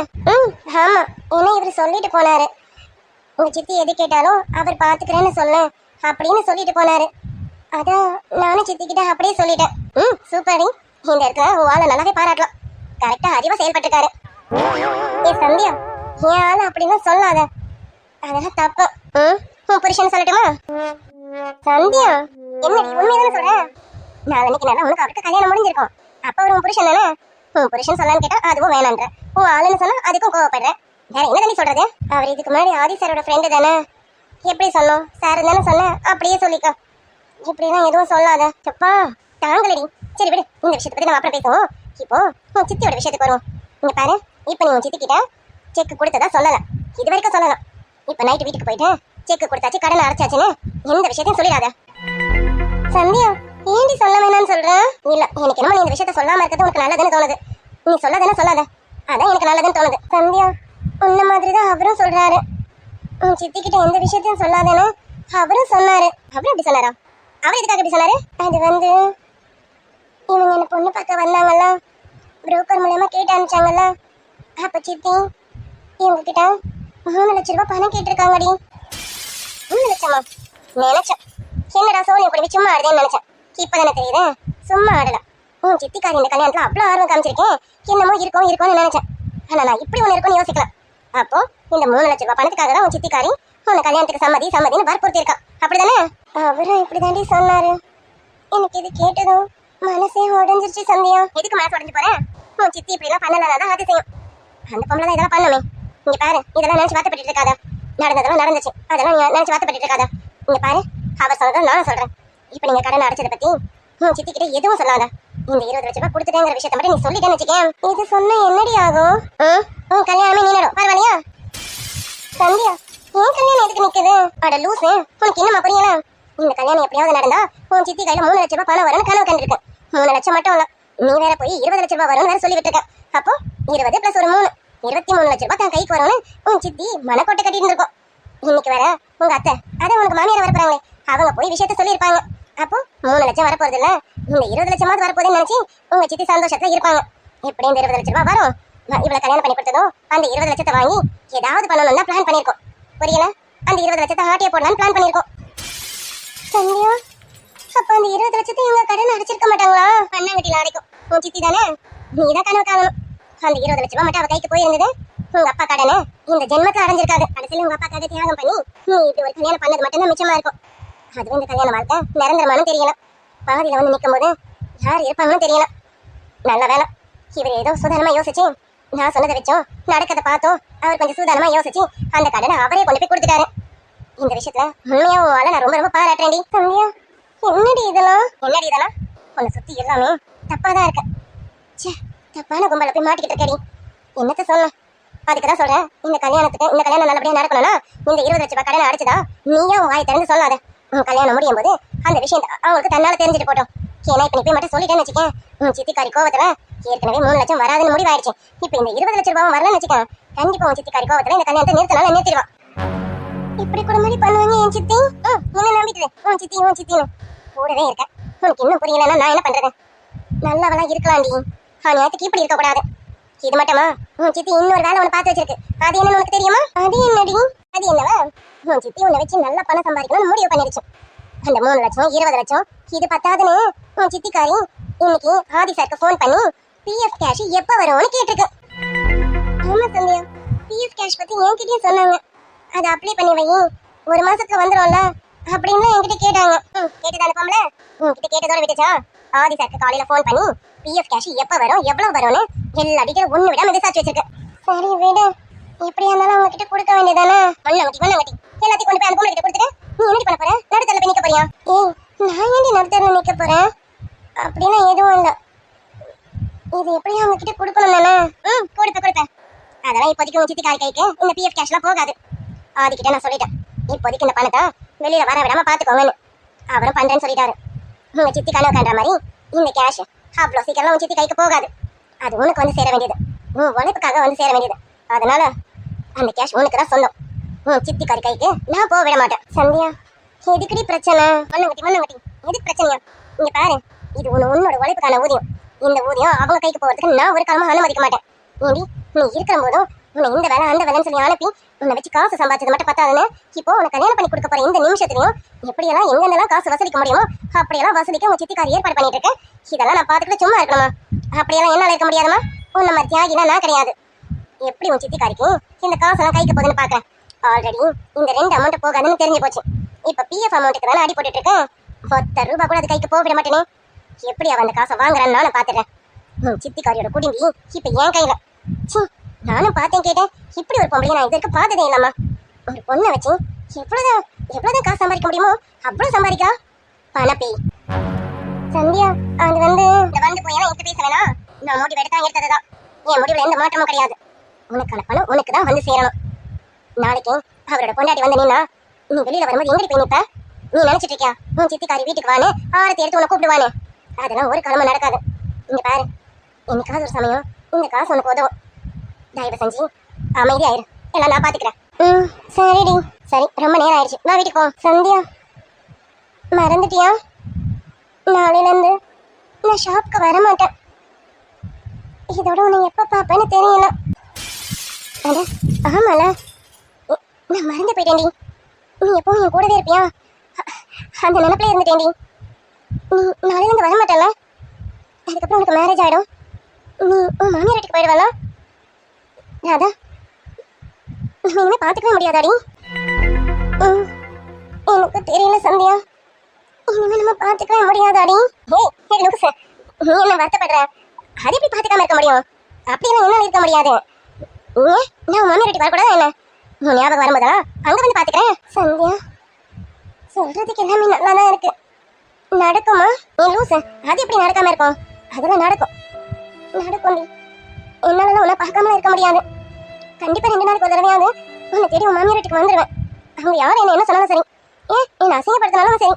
ஆமா, ஏன்னா இவர் சொல்லிட்டு போனாரு, உங்க சித்தி எது கேட்டாலும் அவர் பாத்துக்கிறேன்னு சொல்ல அப்படின்னு சொல்லிட்டு போனாரு. அதான் நானும் சித்தி கிட்ட அப்படியே சொல்லிட்டேன். சூப்பரி, இந்த இடத்துல உன் ஆளை நல்லாவே பாராட்டலாம். கரெக்டா அறிவா செயல்பட்டுருக்காரு. ஏ சந்தியா, என் ஆளு அப்படின்னு சொல்லாத, அதெல்லாம் தப்பு. உன் புருஷன் சொல்லட்டுமா? சந்தியா, என்னடி உண்மைதானே சொல்றேன்? நாளைக்கு நல்லா உனக்கு அவருக்கு கல்யாணம் முடிஞ்சிருக்கும். அப்ப அவர் உன் புருஷன் தானே? உன் புருஷன் சொல்லலான்னு கேட்டா அதுவும் வேணான்ற, உன் ஆளுன்னு சொன்னா அதுக்கும் கோவப்படுற. வேற என்ன தானே சொல்றது? அவர் இதுக்கு முன்னாடி ஆதி சாரோட ஃப்ரெண்டு தானே? எப்படி சொன்னோம்? சார் தானே சொன்ன, அப்படியே சொல்லிக்கோ. இப்படிலாம் எதுவும் சொல்லாத. சப்பா தாங்களடி. சரி விடு, இந்த விஷயத்தை பத்தி நம்ம அப்புறம் பேசுவோம். இப்போ உன் சித்தியோட விஷயத்துக்கு வருவோம். இங்க பாரு, இப்ப நீ உன் சித்தி கிட்ட செக் கொடுத்ததா சொல்லலாம், இது வரைக்கும் சொல்லலாம். இப்ப நைட்டு வீட்டுக்கு போயிட்டு செக் கொடுத்தாச்சு, கடனை அடைச்சாச்சுன்னு எந்த விஷயத்தையும் சொல்லிடாத. சந்தியா, ஏண்டி சொல்ல வேணாம்னு சொல்ற? இல்ல, எனக்கு என்னமோ நீ இந்த விஷயத்த சொல்லாம இருக்கிறது உனக்கு நல்லதுன்னு தோணுது. நீ சொல்லாதானே சொல்லாத, அதான் எனக்கு நல்லதுன்னு தோணுது. சந்தியா, உன்ன மாதிரிதான் அவரும் சொல்றாரு. உன் சித்தி கிட்ட எந்த விஷயத்தையும் சொல்லாதானே அவரும் சொன்னாரு. அவரும் எப்படி சொன்னாரா? அவர் எதுக்காக எப்படி சொன்னாரு? அது வந்து இவங்க என்ன பொண்ணு பார்க்க வந்தாங்கல்ல, புரோக்கர் மூலமா கேட்டு அனுப்பிச்சாங்கல்ல. அப்ப சித்தி இவங்க கிட்ட 3 லட்சம் ரூபாய் பணம் கேட்டிருக்காங்கடி. 3 லட்சமா? நினைச்சேன், என்னடா சோனி இப்படி சும்மா ஆடுதேன்னு நினைச்சேன். இப்பதானே தெரியுது சும்மா ஆடல. உன் சித்திக்காரி இந்த கல்யாணத்துல அவ்வளவு ஆர்வம் காமிச்சிருக்கேன். என்னமோ இருக்கும்னு நினைச்சேன். ஆனா நான் இப்படி ஒண்ணு இருக்கும்னு யோசிக்கலாம். அப்போ இந்த 3 லட்சம் ரூபாய் பணத்துக்காக தான் உன் சித்திக்காரி உன் கல்யாணத்துக்கு சம்மதின்னு வற்புறுத்தி இருக்கா, அப்படிதானே? அவரும் இப்படிதாண்டி சொன்னாரு. எனக்கு இது கேட்டதும் மனசே உடஞ்சிருச்சு சந்தியா. எதுக்கு மனசு உடஞ்சு போறேன்? உன் சித்தி இப்படி எல்லாம் பண்ணலாம் அதிசயம். அந்த பொம்பளை தான் இதெல்லாம் பண்ணுமே. இங்க பாரு, இதெல்லாம் நினைச்சு வார்த்தைப்பட்டு இருக்காதா? நடந்ததெல்லாம் நடந்துச்சு, அதெல்லாம் நீ நினைச்சு வார்த்தைப்பட்டு இருக்காதா? இங்க பாரு, அவர் சொன்னதான் நானும் சொல்றேன். இப்ப நீங்க கடன் அடைச்சதை பத்தி உன் சித்தி கிட்ட எதுவும் சொல்லாத. இந்த 20 லட்சம் ரூபாய் கொடுத்துட்டேங்கிற விஷயத்த மட்டும் நீ சொல்லிட்டேன்னு வச்சுக்கேன். இது சொன்ன என்னடி ஆகும்? உன் கல்யாணமே நீ நடும், பரவாயில்லையா? சந்தியா, ஏன் கல்யாணம் எதுக்கு நிக்குது? அட லூசு, உனக்கு என்னமா புரியல? இந்த கல்யாணம் எப்படியாவது நடந்தா உன் சித்தி கையில 3 லட்சம் ரூபாய் பணம் வரும்னு கனவு கண்டிருக்கேன். 3 லட்சம் மட்டும் இல்ல, நீ வேற போய் 20 லட்சம் ரூபாய் வரும்னு வேற சொல்லி விட்டுருக்க. அப்போ 20 பிளஸ் ஒரு 3, 23 லட்சம் ரூபாய் தன் கைக்கு வரும்னு உன் சித்தி மனக்கோட்டை கட்டிட்டு இருக்கோம். இன்னைக்கு வேற உங்க அத்தை, அதை உனக்கு மாமியார் வரப்போறாங்களே, அவங்க போய் விஷயத்த சொல்லியிருப்பாங்க. அப்போ 3 லட்சம் வரப்போறது இல்ல, இந்த 20 லட்சமாவது வரப்போகுதுன்னு நினைச்சு உங்க சித்தி சந்தோஷத்துல இருப்பாங்க. எப்படி இந்த 20 லட்சம் ரூபாய் வரும்? இவ்வளவு கல்யாணம் பண்ணி கொடுத்ததும் அந்த 20 லட்சத்தை வாங்கி ஏதாவது பண்ணணும்னு பிளான் பண்ணிருக்கோம். புரியல? அந்த 20 லட்சத்தை ஹாட்டியே போடலான்னு பிளான் பண்ணிருக்கோம். சந்தியா, அப்ப அந்த 20 லட்சத்தை இவங்க கடன் அடைச்சிருக்க மாட்டாங்களா? பண்ணாங்கட்டில அடைக்கும் உன் சித்தி தானே? நீதான் கனவு காணணும். அந்த 20 லட்சம் ரூபாய் மட்டும் அவ கைக்கு போயிருந்தது, உங்க அப்பா கடனை இந்த ஜென்மத்துல அடைஞ்சிருக்காது. கடைசியில உங்க அப்பாக்காக தியாகம் பண்ணி நீ இப்படி ஒரு கல்யாணம் பண்ணது மட்டும்தான் மிச்சமா இருக்கும். அதுவும் இந்த கல்யாண வாழ்க்கை நிரந்தரமானு தெரியல. பாதியில வந்து நிற்கும் போது யார் இருப்பாங்கன்னு தெரியல. நல்ல வேலை, இவர் ஏதோ சூதானமா யோசிச்சு, நான் சொன்னதை வச்சோம் நடக்கதை பார்த்தோம், அவர் கொஞ்சம் சூதானமா யோசிச்சு அந்த கடனை அவரே கொண்டு போய் கொடுத்துட்டாரு. இந்த விஷயத்துல உண்மையா உன் நான் ரொம்ப பாராட்டுறேன்டி. சந்தியா, என்னடி இதெல்லாம்? உன்னை சுத்தி எல்லாமே தப்பாதான் இருக்கு. சே, தப்பான கும்பல போய் மாட்டிக்கிட்டு இருக்கடி. என்னத்த சொல்ல? அதுக்குதான் சொல்றேன், இந்த கல்யாணம் நல்லபடியா நடக்கணும்னா இந்த 20 லட்சம் ரூபாய் கடனை அடைச்சதா நீயா உன் வாய் திறந்து சொல்லாத. உன் கல்யாணம் முடியும் போது அந்த விஷயம் அவங்களுக்கு தன்னால தெரிஞ்சுட்டு போட்டோம். ஏன்னா இப்ப நீ போய் மட்டும் சொல்லிட்டேன்னு வச்சுக்கேன், உன் சித்திக்காரி கோவத்துல ஏற்கனவே 3 லட்சம் வராதுன்னு முடிவாயிடுச்சு. இப்போ இந்த 20 லட்சம் ரூபாய் வரலன்னு வச்சுக்க, கண்டிப்பா உன் சித்திக்காரி கோவத்துல இந்த கல்யாணத்தை நிறுத்திடுவா. இப்படி கூட மாதிரி பண்ணுவாங்க என் சித்தி. என்ன நம்பிட்டு உன் சித்தின்னு கூடவே இருக்க. உனக்கு இன்னும் புரியலன்னா நான் என்ன பண்றது? நல்லவளா இருக்கலாம்டி, நேரத்துக்கு இப்படி இருக்க கூடாது. இது மட்டுமா, உன் சித்தி இன்னொரு வேலை உன்னை பார்த்து வச்சிருக்கு. அது என்னன்னு உனக்கு தெரியுமா? அது என்னடி? அது என்னவா? உன் சித்தி உன்னை வச்சு நல்லா பணம் சம்பாதிக்கணும்னு முடிவு பண்ணிருச்சு. அந்த 3 லட்சம் 20 லட்சம் இது பத்தாதுன்னு உன் சித்திக்காரி இன்னைக்கு ஆதி சாருக்கு ஃபோன் பண்ணி பிஎஃப் கேஷ் எப்ப வரும்னு கேட்டிருக்கு. ஆமா சந்தியா, பிஎஃப் கேஷ் பத்தி என்கிட்டயும் சொன்னாங்க. அதை அப்ளை பண்ணி வை, 1 மாசத்துக்கு வந்துரும்ல அப்படின்னு என்கிட்ட கேட்டாங்க. கேட்டுதான் அனுப்பாமல, உன்கிட்ட கேட்டதோட விட்டுச்சா? ஆதி சாருக்கு காலையில ஃபோன் பண்ணி பிஎஃப் கேஷ் எப்ப வரும் எவ்வளவு வரும்னு எல்லா டீட்டெயிலும் ஒண்ணு விடாம விசாரிச்சு வச்சிருக்கு. சரி விடு, எப்படியா இருந்தாலும் அவங்க கிட்ட கொடுக்க வேண்டியதானே. மண்ணங்கட்டி எல்லாத்தையும் கொண்டு போய் அந்த பொண்ணு கிட்ட கொடுத்துட்டு நீ என்ன பண்ண போற? நடுத்தரல போய் நிக்க போறியா? நான் ஏன்டி நடுத்தரல நிக்க போறேன்? அப்படின்னா எதுவும் இல்ல, இது எப்படியா அவங்க கிட்ட கொடுக்கணும் தானே. கொடுப்பேன். அதெல்லாம் இப்போதைக்கு உன் சித்திக்காரி கைக்கு இந்த பிஎஃப் கேஷ்லாம் போகாது. ஆதிக்கிட்ட நான் சொல்லிட்டேன், இப்போதைக்கு இந்த பணத்தை வெளியில வர விடாம பாத்துக்கோங்கன்னு. அவரும் பண்றேன்னு சொல்லிட்டாரு. உங்க சித்தி கனவு காண்ற மாதிரி இந்த கேஷ் அவ்வளோ சீக்கிரம் உன் சித்தி கைக்கு போகாது. அது உனக்கு வந்து சேர வேண்டியது, உன் உழைப்புக்காக வந்து சேர வேண்டியது. அதனால அந்த கேஷ் உனக்கு தான் சொந்தம். உன் சித்திக்காரி கைக்கு நான் போக விட மாட்டேன். சந்தியா, எதுக்கடி பிரச்சனை? மண்ணங்கட்டி எதுக்கு பிரச்சனையா? இங்க பாரு, இது உன்னோட உழைப்புக்கான ஊதியம். இந்த ஊதியம் அவங்க கைக்கு போகிறதுக்கு நான் ஒரு காலமா அனுமதிக்க மாட்டேன். ஏண்டி, நீ இருக்கிற போதும் உன்னை இந்த வேலை அந்த வேலைன்னு சொல்லி அனுப்பி உன்னை வச்சு காசு சம்பாதிச்சது மட்டும் பத்தாதுன்னு இப்போ உனக்கு கல்யாணம் பண்ணி கொடுக்க போற இந்த நிமிஷத்துலையும் எப்படியெல்லாம் எங்கெல்லாம் காசு வசூலிக்க முடியுமோ அப்படியெல்லாம் வசூலிக்க உங்க சித்திக்காரி ஏற்பாடு பண்ணிட்டு இருக்கேன். இதெல்லாம் நான் பார்த்துக்கிட்டு சும்மா இருக்கணுமா? அப்படியெல்லாம் என்னால இருக்க முடியாதுமா. உன்ன மாதிரி தியாகினா நான் கிடையாது. எப்படி உன் சித்திக்காரிக்கு இந்த காசெல்லாம் கைக்கு போகுதுன்னு பாக்குறேன். ஆல்ரெடி இந்த 2 அமௌண்ட் போகாதுன்னு தெரிஞ்சு போச்சு. இப்ப பிஎஃப் அமௌண்ட்டுக்கு தானே அடி போட்டுட்டு இருக்கேன். 10 ரூபாய் கூட அது கைக்கு போக விட மாட்டேனே. எப்படி அவன் அந்த காசை வாங்குறான்னு நானும் பாத்துறேன். உன் சித்திக்காரியோட குடும்பி இப்ப என் கையில. நானும் பார்த்தேன் கேட்டேன், இப்படி ஒரு பொம்பளை நான் இதற்கு பார்த்ததே இல்லாமா. ஒரு பொண்ணை வச்சு எவ்வளவுதான் காசு சம்பாதிக்க முடியுமோ அவ்வளவு சம்பாதிக்கா பணப்பே. சந்தியா, அது வந்து போய் என்கிட்ட பேச வேணாம். நான் முடிவு எடுத்தா எடுத்ததுதான். என் முடிவுல எந்த மாற்றமும் கிடையாது. உனக்கான பணம் உனக்கு தான் வந்து சேரணும். நாளைக்கு அவரோட பொண்டாட்டி வந்து நீ வெளியில வரும்போது எங்கடி போய் நிப்ப? நீ நினைச்சிட்டு இருக்கியா உன் சித்திக்காரி வீட்டுக்கு வானே ஆரத்தி எடுத்து உன்னை கூப்பிடுவானே? அதெல்லாம் ஒரு காலமும் நடக்காது. இங்க பாரு, என்னைக்காவது ஒரு சமயம் இந்த காசு உனக்கு உதவும். தயவு செஞ்சு அமைதியாயிரு, எல்லாம் நான் பாத்துக்கிறேன். சரிடி. சரி, ரொம்ப நேரம் ஆயிடுச்சு, நான் வீட்டுக்கு போ. சந்தியா, மறந்துட்டியா? நாளையில இருந்து நான் ஷாப்க்கு வர மாட்டேன். இதோட உன்னை எப்ப பாப்பேன்னு தெரியல. அட ஆமால, நான் மறந்து போயிட்டேன்டி. நீ எப்பவும் என் கூடவே இருப்பியா? அந்த நினைப்புல இருந்துட்டேன்டி. நீ நாளையில இருந்து வர மாட்டேன்ல? அதுக்கப்புறம் உனக்கு மேரேஜ் ஆயிடும். நீ உன் மாமியார் வீட்டுக்கு போயிடுவாளா? ராதா, நம்ம இனிமே பார்த்துக்கவே முடியாதாடி? எனக்கு தெரியல சந்தியா, இனிமே நம்ம பார்த்துக்கவே முடியாதாடி. நீ என்ன வருத்தப்படுற? அது எப்படி பார்த்துக்காம இருக்க முடியும்? அப்படியெல்லாம் என்னால இருக்க முடியாது. நான் மாமியார் வீட்டுக்கு வரக்கூடாதா என்ன? உன் ஞாபகம் வரும்போதா அங்க வந்து பார்த்துக்கிறேன். சந்தியா, சொல்றதுக்கு எல்லாமே நல்லா தான் இருக்கு. நடக்குமா? நீ லூசு, அது எப்படி நடக்காம இருக்கும்? அதெல்லாம் நடக்கும். என்னால உன்னை பார்க்காம இருக்க முடியாது. கண்டிப்பா 2 நாளைக்கு ஒரு தடவையாவது உன்னை தேடி உன் மாமியார் வீட்டுக்கு வந்துடுவேன். அவங்க யாரும் என்ன சொன்னாலும் சரி, என்ன அசிங்கப்படுத்தினாலும் சரி,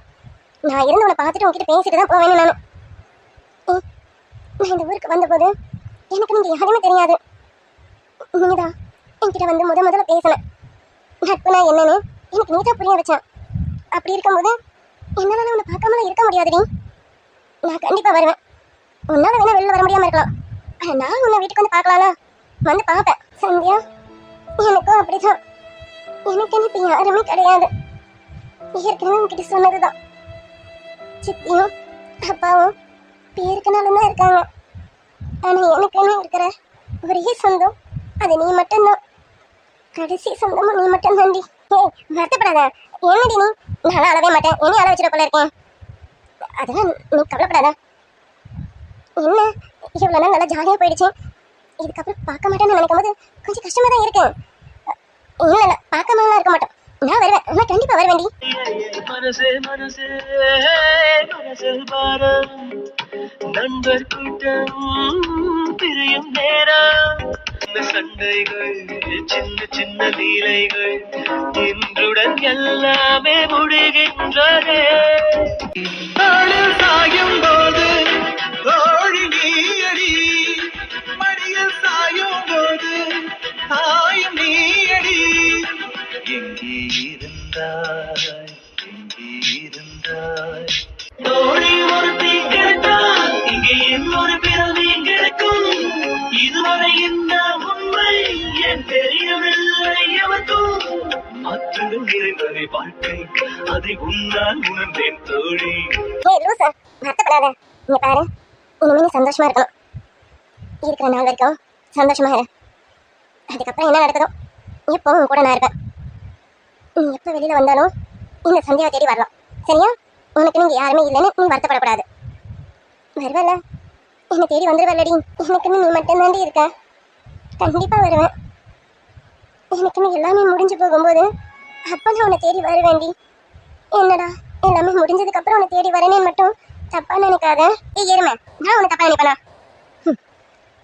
நான் இருந்து உன்னை பார்த்துட்டு உன்கிட்ட பேசிட்டு தான் போவேன்னு நான் இந்த ஊருக்கு வந்தபோது எனக்கு நீங்க யாருமே தெரியாது. நீதான் என்கிட்ட வந்து முதல்ல பேசினேன். நட்புனா என்னன்னு எனக்கு நீதான் புரிய வச்சேன். அப்படி இருக்கும்போது என்னால உன்னை பார்க்காமலாம் இருக்க முடியாதுடி. நான் கண்டிப்பா வருவேன். உன்னால வேணா வெளில வர முடியாம இருக்கலாம், ஆனா நான் உன்னை வீட்டுக்கு வந்து பார்க்கலாம்ல, வந்து பார்ப்பேன். சந்தியா, எனக்கும் அப்படிதான். எனக்கு இப்ப யாருமே கிடையாது. ஏற்கனவே உங்ககிட்ட சொன்னதுதான். சித்தியும் அப்பாவும் பேருக்குனாலும் தான் இருக்காங்க. ஆனா எனக்குன்னு இருக்கிற ஒரே சொந்தம் அது நீ மட்டும்தான். கடைசி சொந்தமும் நீ மட்டும் தாண்டி. வருத்தப்படாத. என்னடி நீ? நான் அழவே மாட்டேன், என்னையும் அழ வச்சிட போல இருக்கேன். அதெல்லாம் நீ கவலைப்படாத. என்ன இவ்வளவு நாள் நல்லா ஜாலியா போயிடுச்சு. இதுக்கப்புறம் பார்க்க மாட்டேன்னு நினைக்கும் போது கொஞ்சம் கஷ்டமா தான் இருக்கு. இல்ல பார்க்காமலாம் இருக்க மாட்டோம். நான் வருவேன், நான் கண்டிப்பா வருவேன்டி. நண்பர் கூட்டம் பிரியும் நேரம், சண்டைகள் சின்ன சின்ன லீலைகள் இன்றுடன் எல்லாமே முடிகின்றதே. சாயும் போது தோழி நீயடி அதை உன்னால் உணர்ந்தேன் தோழி. ஏய் லூசா, வருத்தப்படாத. இங்க பாரு, இனிமே நீ சந்தோஷமா இருக்கணும். இருக்கிற நாள் வரைக்கும் சந்தோஷமா இரு. அதுக்கப்புறம் என்ன நடக்குதோ எப்போ உன் கூட நான் இருப்பேன். நீ எப்போ வெளியில வந்தாலும் இந்த சந்தியாவை தேடி வரலாம், சரியா? உனக்கு நீங்க யாருமே இல்லைன்னு நீ வருத்தப்படக்கூடாது. வருவல, என்னை தேடி வந்துருவல்லடி. எனக்குன்னு நீ மட்டும் தாண்டி இருக்க. கண்டிப்பா வருவேன். எனக்குன்னு எல்லாமே முடிஞ்சு போகும்போது அப்போ நான் உன்னை தேடி வருவேண்டி. என்னடா எல்லாமே முடிஞ்சதுக்கு அப்புறம் உன்னை தேடி வரேன்னு மட்டும் தப்பா நினைக்காத. ஏய் எருமை, நான் உன்னை தப்பா நினைப்பேனா?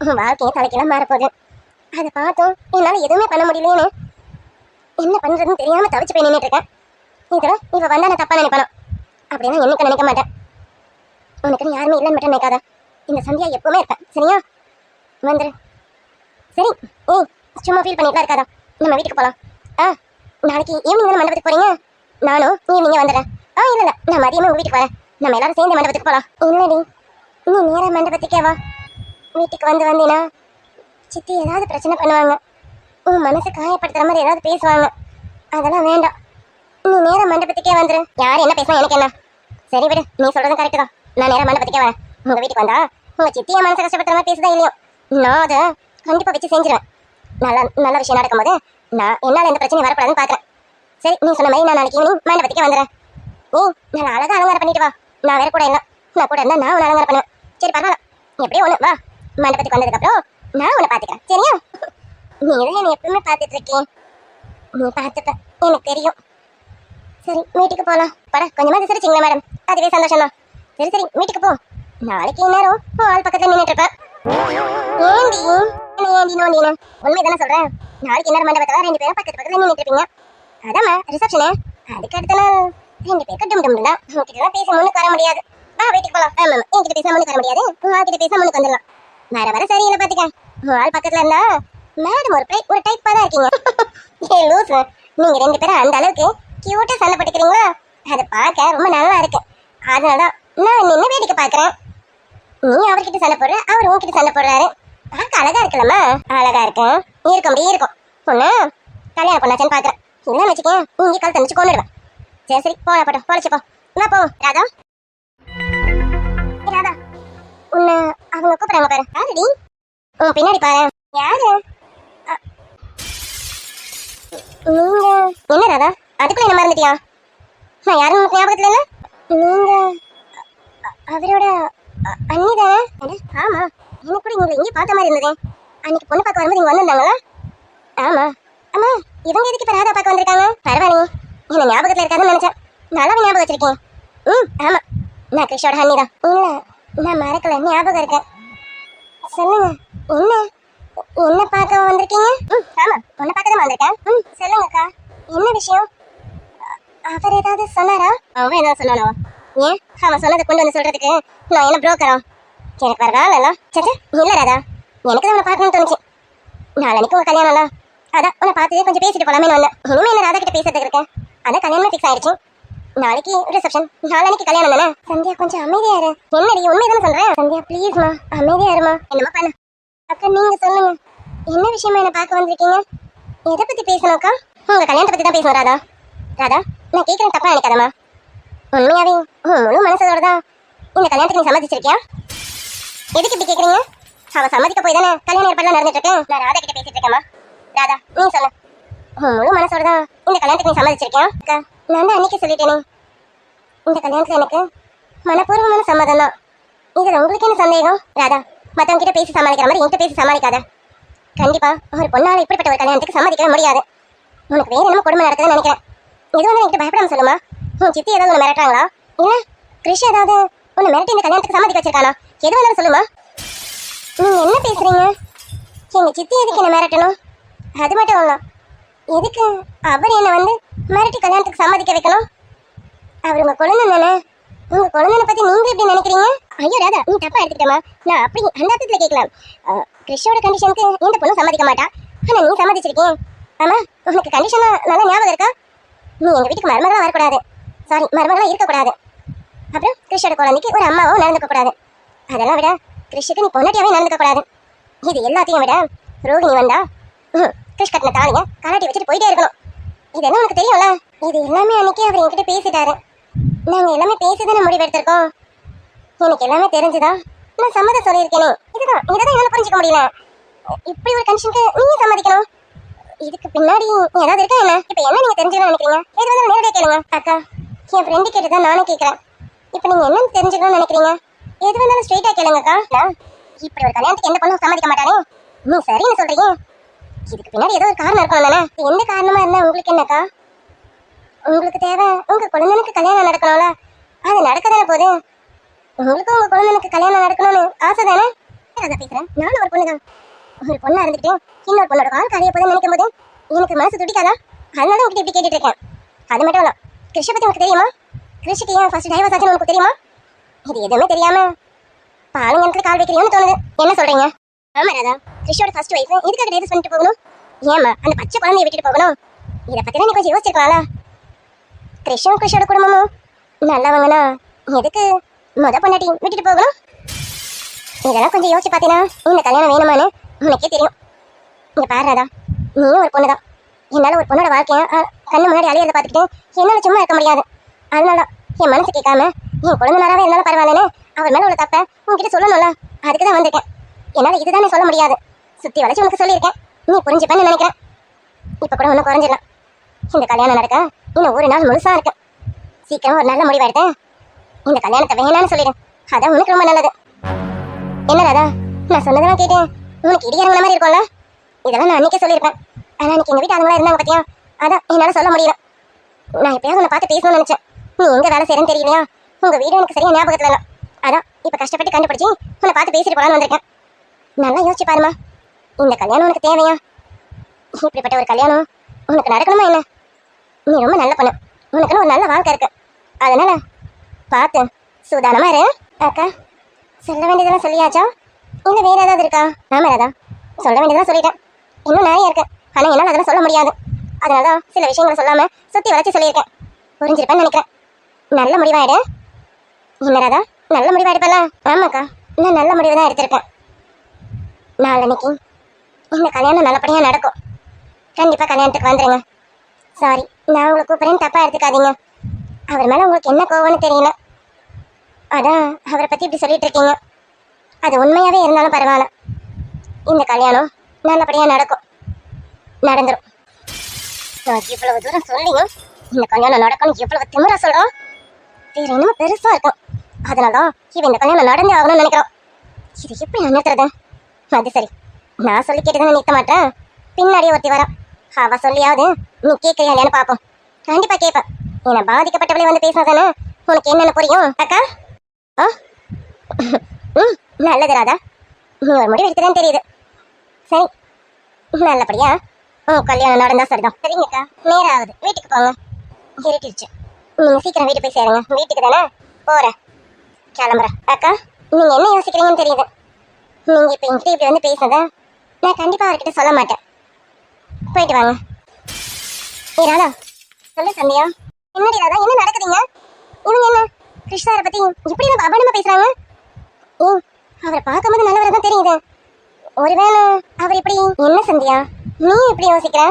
உன் வாழ்க்கையை தலைக்கெல்லாம் மாறப்போகுது. அதை பார்த்தோம் என்னால் எதுவுமே பண்ண முடியலையேன்னு என்ன பண்ணுறதுன்னு தெரியாமல் தவிச்சு போய் நின்றுட்டு இருக்கேன். இதில் இவ வந்தா நான் தப்பா நினைப்பானோ? அப்படின்னா என்னைக்கு நினைக்க மாட்டேன். உனக்குன்னு யாருமே இல்லைன்னு மட்டும் நினைக்காத. இந்த சந்தியா எப்பவுமே இருப்பேன், சரியா? வந்துரு. சரி, ஏய் சும்மா ஃபீல் பண்ணிட்டுலாம் இருக்காதா. நம்ம வீட்டுக்கு போகலாம். நாளைக்கு ஈவினிங் தானே மண்டபத்துக்கு போறீங்க? நானும் ஈவினிங்கே வந்துடுறேன். இல்லை நான் மதியமே உங்கள் வீட்டுக்கு வரேன். நம்ம எல்லாரும் சேர்ந்து மண்டபத்துக்கு போகலாம். இல்லடி, நீ நேராக மண்டபத்துக்கே வா. வீட்டுக்கு வந்தீங்கன்னா சித்தி ஏதாவது பிரச்சனை பண்ணுவாங்க, உன் மனசை காயப்படுத்துற மாதிரி ஏதாவது பேசுவாங்க. அதெல்லாம் வேண்டாம். நீ நேராக மண்டபத்துக்கே வந்துரு. யார் என்ன பேசினா எனக்கு என்ன? சரி விடு, நீ சொல்றதும் கரெக்டு தான். நான் நேராக மண்டபத்துக்கே வரேன். உங்கள் வீட்டுக்கு வந்தா உங்கள் சித்தியை மனசை கஷ்டப்படுத்துற மாதிரி பேசுதா இல்லையோ, நான் அதை கண்டிப்பாக வச்சு செஞ்சிருவேன். நல்ல விஷயம் நடக்கும்போது நான் என்னால் எந்த பிரச்சனையும் வரக்கூடாதுன்னு பார்க்குறேன். சரி, நீ சொன்ன மாதிரி நான் நாளைக்கு ஈவினிங் மண்டபத்துக்கே வந்துடுறேன். நல்லா அழகாக அலங்காரம் பண்ணிட்டு வா. நான் வேற கூட இல்லை, நான் கூட இருந்தால் நான் உன்னை அலங்காரம் பண்ணுவேன். சரி பரவாயில்ல, எப்படியோ ஒன்று வா. மண்டபத்துக்கு வந்ததுக்கப்புறம் நான் உன்னை பார்த்துக்கிறேன், சரியா? நீ இதை என்னை எப்பவுமே பார்த்துட்டு இருக்கேன். நீ பார்த்துப்ப, எனக்கு தெரியும். சரி வீட்டுக்கு போகலாம். பட கொஞ்சமாக சிரிச்சிங்களா மேடம்? அதுவே சந்தோஷம் தான். சரி வீட்டுக்கு போ. நாளைக்கு இந்நேரம் ஆள் பக்கத்தில் நின்றுட்டு இருப்பேன். ஏண்டி நோண்டினா உண்மை தானே சொல்கிறேன். நாளைக்கு இன்னொரு மண்டபத்தில் 2 பேரும் பக்கத்தில் நின்றுட்டு இருப்பீங்க. அதாம்மா ரிசப்ஷனு. அதுக்கு அடுத்த நாள் 2 பேருக்கு டும் தான். உங்ககிட்ட பேச முன்னுக்கு வர முடியாது. வீட்டுக்கு போகலாம். ஆமாம், என்கிட்ட பேச முன்னுக்கு வர முடியாது. உங்ககிட்ட பேச முன்னுக்கு வந்துடலாம். வர சரியில்லை பார்த்துக்க. ஆள் பக்கத்தில் இருந்தா மேடம் ஒரு டைப்பாக தான் இருக்கீங்க. ஏ லூஸ், நீங்கள் 2 பேரும் அந்த அளவுக்கு கியூட்டாக சண்டை போட்டுக்கிறீங்களா? அதை பார்க்க ரொம்ப நல்லா இருக்கு. அதனால தான் நான் நின்று வேடிக்கை பார்க்குறேன். நீ அவர்கிட்ட சண்டை போடுற, அவர் உங்ககிட்ட சண்டை போடுறாரு. பார்க்க அழகா இருக்கலாமா? அழகா இருக்கும். இருக்கும் பொண்ணு கல்யாணம் பண்ணாச்சுன்னு பார்க்குறேன். இல்லைன்னு வச்சுக்கேன், இங்கே கால் தந்துச்சு கொண்டுடுவேன். சரி போன போட்டோம், பொழைச்சிப்போம். நான் போவோம். ராதா உன்னை அவங்க கூப்பிடுறாங்க பாரு. யாருடி? உன் பின்னாடி பாரு. யாரு? நீங்க என்ன ராதா, அதுக்குள்ள என்ன மறந்துட்டியா? நான் யாரும் ஞாபகத்துல இல்ல. நீங்க அவரோட அண்ணி தானே? ஆமா, எனக்கு கூட உங்களை இங்கே பார்த்த மாதிரி இருந்ததே. அன்னைக்கு பொண்ணு பார்க்க வரும்போது இங்கே வந்திருந்தாங்களா? ஆமா. அம்மா, இவங்க எதுக்கு இப்போ ராதா பார்க்க வந்திருக்காங்க? பரவாயில்லையே, என்ன ஞாபகத்தில் இருக்காதுன்னு நினைச்சேன். நல்லாவே ஞாபகம் வச்சிருக்கேன். ஆமா, நான் கிருஷோட அண்ணி தான். இல்லை, நான் மறக்கல, ஞாபகம் இருக்கேன். சொல்லுங்க, என்ன பார்க்க வந்திருக்கீங்க? ஆமா, பொண்ணை பார்க்க தான் வந்திருக்கேன். சொல்லுங்கக்கா, என்ன விஷயம்? அவர் ஏதாவது சொன்னாரா? அவன் ஏதாவது சொன்னானோ? ஏன் அவன் சொன்னதை கொண்டு வந்து சொல்றதுக்கு நான் என்ன புரோக்கரா? எனக்கு வர வேலை இல்லை. சச்சா இல்லை ராதா, எனக்கு தான் உன்னை பார்க்கணும்னு தோணுச்சு. நாளைக்கு உங்க கல்யாணம்ல, அதான் உன்னை பார்த்து கொஞ்சம் பேசிட்டு போலாமே வந்தேன். இனிமே என்ன ராதா கிட்ட பேசுறதுக்கு இருக்கேன். அதான் கல்யாணம் ஃபிக்ஸ் ஆயிடுச்சு. நாளைக்கு ரிசப்ஷன், நாளைக்கு கல்யாணம் தானே. சந்தியா கொஞ்சம் அமைதியா இரு. என்னடி உண்மைதானே சொல்றேன்? சந்தியா ப்ளீஸ்மா அமைதியா இருமா. என்னமா பண்ண அக்கா, நீங்க சொல்லுங்க, என்ன விஷயமா என்ன பார்க்க வந்திருக்கீங்க? எதை பத்தி பேசணும்க்கா? உங்க கல்யாணத்தை பத்தி தான் பேசணும் ராதா. ராதா, நான் கேட்கறேன், தப்பா நினைக்காதம்மா. உண்மையாவே முழு மனசோட தான் இந்த கல்யாணத்துக்கு நீ சம்மதிச்சிருக்கியா? எதுக்கு இப்படி கேட்குறீங்க? அவன் சம்மதிக்க போய் தானே கல்யாணம் ஏற்பாடுலாம் நடந்துட்டு இருக்கு. நான் ராதா கிட்ட பேசிட்டு இருக்கேம்மா. ராதா, நீ சொல்லு, முழு மனசோட தான் இந்த கல்யாணத்துக்கு நீ சம்மதிச்சிருக்கியா? அக்கா, நான் தான் அன்னைக்கு சொல்லிட்டேனே, இந்த கல்யாணத்துல எனக்கு மனப்பூர்வமான சம்மதம் தான். இதுல உங்களுக்கு என்ன சந்தேகம்? ராதா, மற்றவங்க கிட்ட பேசி சமாளிக்கிற மாதிரி என்கிட்ட பேசி சமாளிக்காத. கண்டிப்பா ஒரு பொண்ணால இப்படிப்பட்ட ஒரு கல்யாணத்துக்கு சம்மதிக்கவே முடியாது. உனக்கு வேற என்னமோ கொடுமை நடக்குதுன்னு நினைக்கிறேன். எதுவும் என்கிட்ட பயப்படாம சொல்லுமா. உன் சித்தி ஏதாவது உன்னை மிரட்டுறாங்களா? இல்ல கிருஷ் ஏதாவது உன்னை மிரட்டி இந்த கல்யாணத்துக்கு சம்மதிக்க வச்சிருக்கானா? எது வேணாலும் சொல்லுமா. நீங்க என்ன பேசுறீங்க? எங்க சித்தி எதுக்கு என்ன மிரட்டணும்? அது மட்டும் இல்ல, எதுக்கு அவர் என்ன வந்து மிரட்டி கல்யாணத்துக்கு சம்மதிக்க வைக்கணும்? அவர் உங்க குழந்தை தானே. உங்க குழந்தைனை பத்தி நீங்க எப்படி நினைக்கிறீங்க? ஐயோ ராதா, நீ தப்பா எடுத்துக்கிட்டமா. நான் அப்படி அந்த அர்த்தத்துல கேட்கலாம். கிருஷோட கண்டிஷனுக்கு எந்த பொண்ணும் சம்மதிக்க மாட்டா. ஆனா நீ சம்மதிச்சிருக்கேன். ஆமா, உனக்கு கண்டிஷன் நல்லா ஞாபகம் இருக்கா? நீ எங்க வீட்டுக்கு மருமகளா வரக்கூடாது, சாரி மருமகளா இருக்கக்கூடாது. அப்புறம் கிருஷோட குழந்தைக்கு ஒரு அம்மாவும் நடந்துக்க கூடாது. அதெல்லாம் விட கிருஷுக்கு நீ பொண்டாட்டியாவே நடந்துக்க கூடாது. இது எல்லாத்தையும் விட ரோகிணி வந்தா கிருஷ் கட்டின தாலிய கலாட்டி வச்சுட்டு போயிட்டே இருக்கணும். இதெல்லாம் உனக்கு தெரியும்ல. இது எல்லாமே அன்னைக்கு அவர் என்கிட்ட பேசிட்டாரு. நாங்க எல்லாமே பேசிதானே முடிவெடுத்திருக்கோம். எனக்கு எல்லாமே தெரிஞ்சுதா நான் சம்மதம் சொல்லியிருக்கேனே. இதுதான் என்னால புரிஞ்சுக்க முடியல. இப்படி ஒரு கண்டிஷனுக்கு நீங்க சம்மதிக்கணும். இதுக்கு பின்னாடி ஏதாவது இருக்கா என்ன? இப்ப என்ன நீங்க தெரிஞ்சுக்கணும்னு நினைக்கிறீங்க? எது வந்தாலும் நேரடியா கேளுங்க. அக்கா, என் ஃப்ரெண்டு கேட்டுதான் நானும் கேட்கறேன். இப்ப நீங்க என்னன்னு தெரிஞ்சுக்கணும்னு நினைக்கிறீங்க? எது வந்தாலும் ஸ்ட்ரெயிட்டா கேளுங்கக்கா. இப்படி ஒரு கல்யாணத்துக்கு எந்த பொண்ணும் சம்மதிக்க மாட்டானே. நீ சரின்னு சொல்றீங்க. இதுக்கு பின்னாடி ஏதோ ஒரு காரணம் இருக்கணும் தானே? எந்த காரணமா இருந்தா உங்களுக்கு என்னக்கா? உங்களுக்கு தேவை உங்க குழந்தைனுக்கு கல்யாணம் நடக்கணும்ல. அது நடக்கதானே போகுது. உங்களுக்கும் உங்க குழந்தைனுக்கு கல்யாணம் நடக்கணும்னு ஆசை தானே? அதான் பேசுறேன். நானும் ஒரு பொண்ணுதான். ஒரு பொண்ணா இருந்துட்டு இன்னொரு பொண்ணோட வாழ்க்கை அடைய போதுன்னு நினைக்கும் போது எனக்கு மனசு துடிக்காதா? அதனால உங்ககிட்ட இப்படி கேட்டுட்டு இருக்கேன். அது மட்டும் இல்ல, கிருஷ்ண பத்தி உனக்கு தெரியுமா? கிருஷ்ணக்கு ஏன் ஃபர்ஸ்ட் டைவர்ஸ் ஆச்சுன்னு உனக்கு தெரியுமா? இது எதுவுமே தெரியாம பாலுங்க கால் வைக்கிறீங்கன்னு தோணுது. என்ன சொல்றீங்க? ஆமா ராதா, கிருஷ்ணோட ஃபர்ஸ்ட் வைஃப் எதுக்காக டைவர்ஸ் பண்ணிட்டு போகணும்? ஏமா அந்த பச்சை குழந்தைய விட்டுட்டு போகணும்? இதை பத்தி நீ கொஞ்சம் யோசிச்சிருக்கலாம்ல. கிருஷ்ணோட குடும்பமும் நல்லவங்கன்னா எதுக்கு பொண்டாட்டி விட்டுட்டு போகணும்? இதெல்லாம் கொஞ்சம் யோசிச்சு பார்த்தீங்கன்னா இந்த கல்யாணம் வேணுமான்னு உனக்கே தெரியும். இங்க பாரு ராதா, நீயும் ஒரு பொண்ணுதான். என்னால ஒரு பொண்ணோட வாழ்க்கைய கண்ணு முன்னாடி அழியறத பார்த்துக்கிட்டு என்னால சும்மா இருக்க முடியாது. அதனால என் மனசு கேட்காம என் குழந்தைனாவே இருந்தாலும் பரவாயில்லன்னு அவர் மேல உள்ள தப்ப உன்கிட்ட சொல்லணும்ல. அதுக்குதான் வந்திருக்கேன். என்னால இதுதானே சொல்ல முடியாது. சுத்தி வளைச்சு உனக்கு சொல்லியிருக்கேன். நீ புரிஞ்சுப்பேன்னு நினைக்கிறேன். இப்ப கூட ஒன்னும் குறைஞ்சிடலாம். இந்த கல்யாணம் நடக்க இன்னும் ஒரு நாள் முழுசா இருக்கு. சீக்கிரம் ஒரு நல்ல முடிவு எடுத்தேன். இந்த கல்யாணத்தை வேணான்னு சொல்லிடு. அதான் உனக்கு ரொம்ப நல்லது. என்ன ராதா, நான் சொன்னதெல்லாம் கேட்டேன் உனக்கு இடியாரங்கிற மாதிரி இருக்கும்ல. இதெல்லாம் நான் அன்னைக்கே சொல்லியிருப்பேன். ஆனா அன்னைக்கு எங்க வீட்டு ஆளுங்களா இருந்தாங்க பத்தியா, அதான் என்னால சொல்ல முடியல. நான் எப்பயாவது உன்னை பார்த்து பேசணும்னு நினைச்சேன். நீ எங்க வேலை செய்யறேன்னு தெரியலையா? உங்க வீடு எனக்கு சரியா ஞாபகத்துல இல்லை. அதான் இப்ப கஷ்டப்பட்டு கண்டுபிடிச்சி உன்னை பார்த்து பேசிட்டு போலான்னு வந்திருக்கேன். நல்லா யோசிச்சு பாருமா, இந்த கல்யாணம் உனக்கு தேவையா? இப்படிப்பட்ட ஒரு கல்யாணம் உனக்கு நடக்கணுமா என்ன? நீ ரொம்ப நல்ல பொண்ணு, உனக்குன்னு ஒரு நல்ல வாழ்க்கை இருக்கு. அதனால பார்த்து சூதானமா இரு. அக்கா, சொல்ல வேண்டியதெல்லாம் சொல்லியாச்சா இல்ல வேற ஏதாவது இருக்கா? ஆமா ராதா, சொல்ல வேண்டியதெல்லாம் சொல்லிட்டேன். இன்னும் நிறைய இருக்கு. ஆனா என்னால அதெல்லாம் சொல்ல முடியாது. அதனாலதான் சில விஷயங்களை சொல்லாம சுத்தி வளைச்சு சொல்லியிருக்கேன். புரிஞ்சிருப்பேன்னு நினைக்கிறேன். நல்ல முடிவாயிடு. என்ன ராதா, நல்ல முடிவாயிடுப்பல? ஆமாக்கா, நான் நல்ல முடிவு தான் எடுத்திருக்கேன். நாளைக்கு இந்த கல்யாணம் நல்லபடியா நடக்கும். கண்டிப்பா கல்யாணத்துக்கு வந்துருங்க. சாரி, நான் உங்களை கூப்பிடுறேன்னு தப்பா எடுத்துக்காதீங்க. அவர் மேல உங்களுக்கு என்ன கோவம்னு தெரியல. அதான் அவரை பத்தி இப்படி சொல்லிட்டு இருக்கீங்க. அது உண்மையாவே இருந்தாலும் பரவாயில்ல. இந்த கல்யாணம் நல்லபடியா நடக்கும், நடந்துரும். இவ்வளவு தூரம் சொல்லிங்க இந்த கல்யாணம் நடக்கணும் எவ்வளவு திமிரா சொல்றோம். வேற என்னமோ பெருசா இருக்கும். அதனாலதான் இவன் இந்த கல்யாணம் நடந்தே ஆகணும்னு நினைக்கிறோம். இது எப்படி நான் நிறுத்துறது? அது சரி, நான் சொல்லி கேட்டுதான் நிறுத்த மாட்டேன். பின்னாடியே ஒருத்தி வரா. அவ சொல்லியாவது நீ கேட்கறியா இல்லையான்னு பாப்போம். கண்டிப்பா கேட்பேன். என்ன பாதிக்கப்பட்டவளே வந்து பேசாதானே உனக்கு என்னென்ன புரியும். அக்கா, நல்லது ராதா, நீ ஒரு முடிவு எடுத்துதான் தெரியுது. சரி, நல்லபடியா கல்யாணம் நடந்தா சரிதான். சரிங்கக்கா, நேரம் ஆகுது, வீட்டுக்கு போங்க. இருட்டிடுச்சு. நீங்க சீக்கிரம் வீட்டு போய் சேருங்க. வீட்டுக்கு தானே போறேன், கிளம்புறேன். அக்கா, நீங்க என்ன யோசிக்கிறீங்கன்னு தெரியுது. நீங்க இப்ப என்கிட்ட இப்படி வந்து பேசுனத நான் கண்டிப்பா அவர்கிட்ட சொல்ல மாட்டேன். போயிட்டு வாங்க. ராதா, சொல்லு சந்தியா. என்னடி ராதா, என்ன நடக்குதுங்க? இவங்க என்ன கிருஷ்ணாரை பத்தி இப்படி எல்லாம் அபனமா பேசுறாங்க? அவரை பார்க்கும்போது நல்லவரை தான் தெரியுது. ஒருவேளை அவர் இப்படி என்ன சந்தியா நீ இப்படி யோசிக்கிற?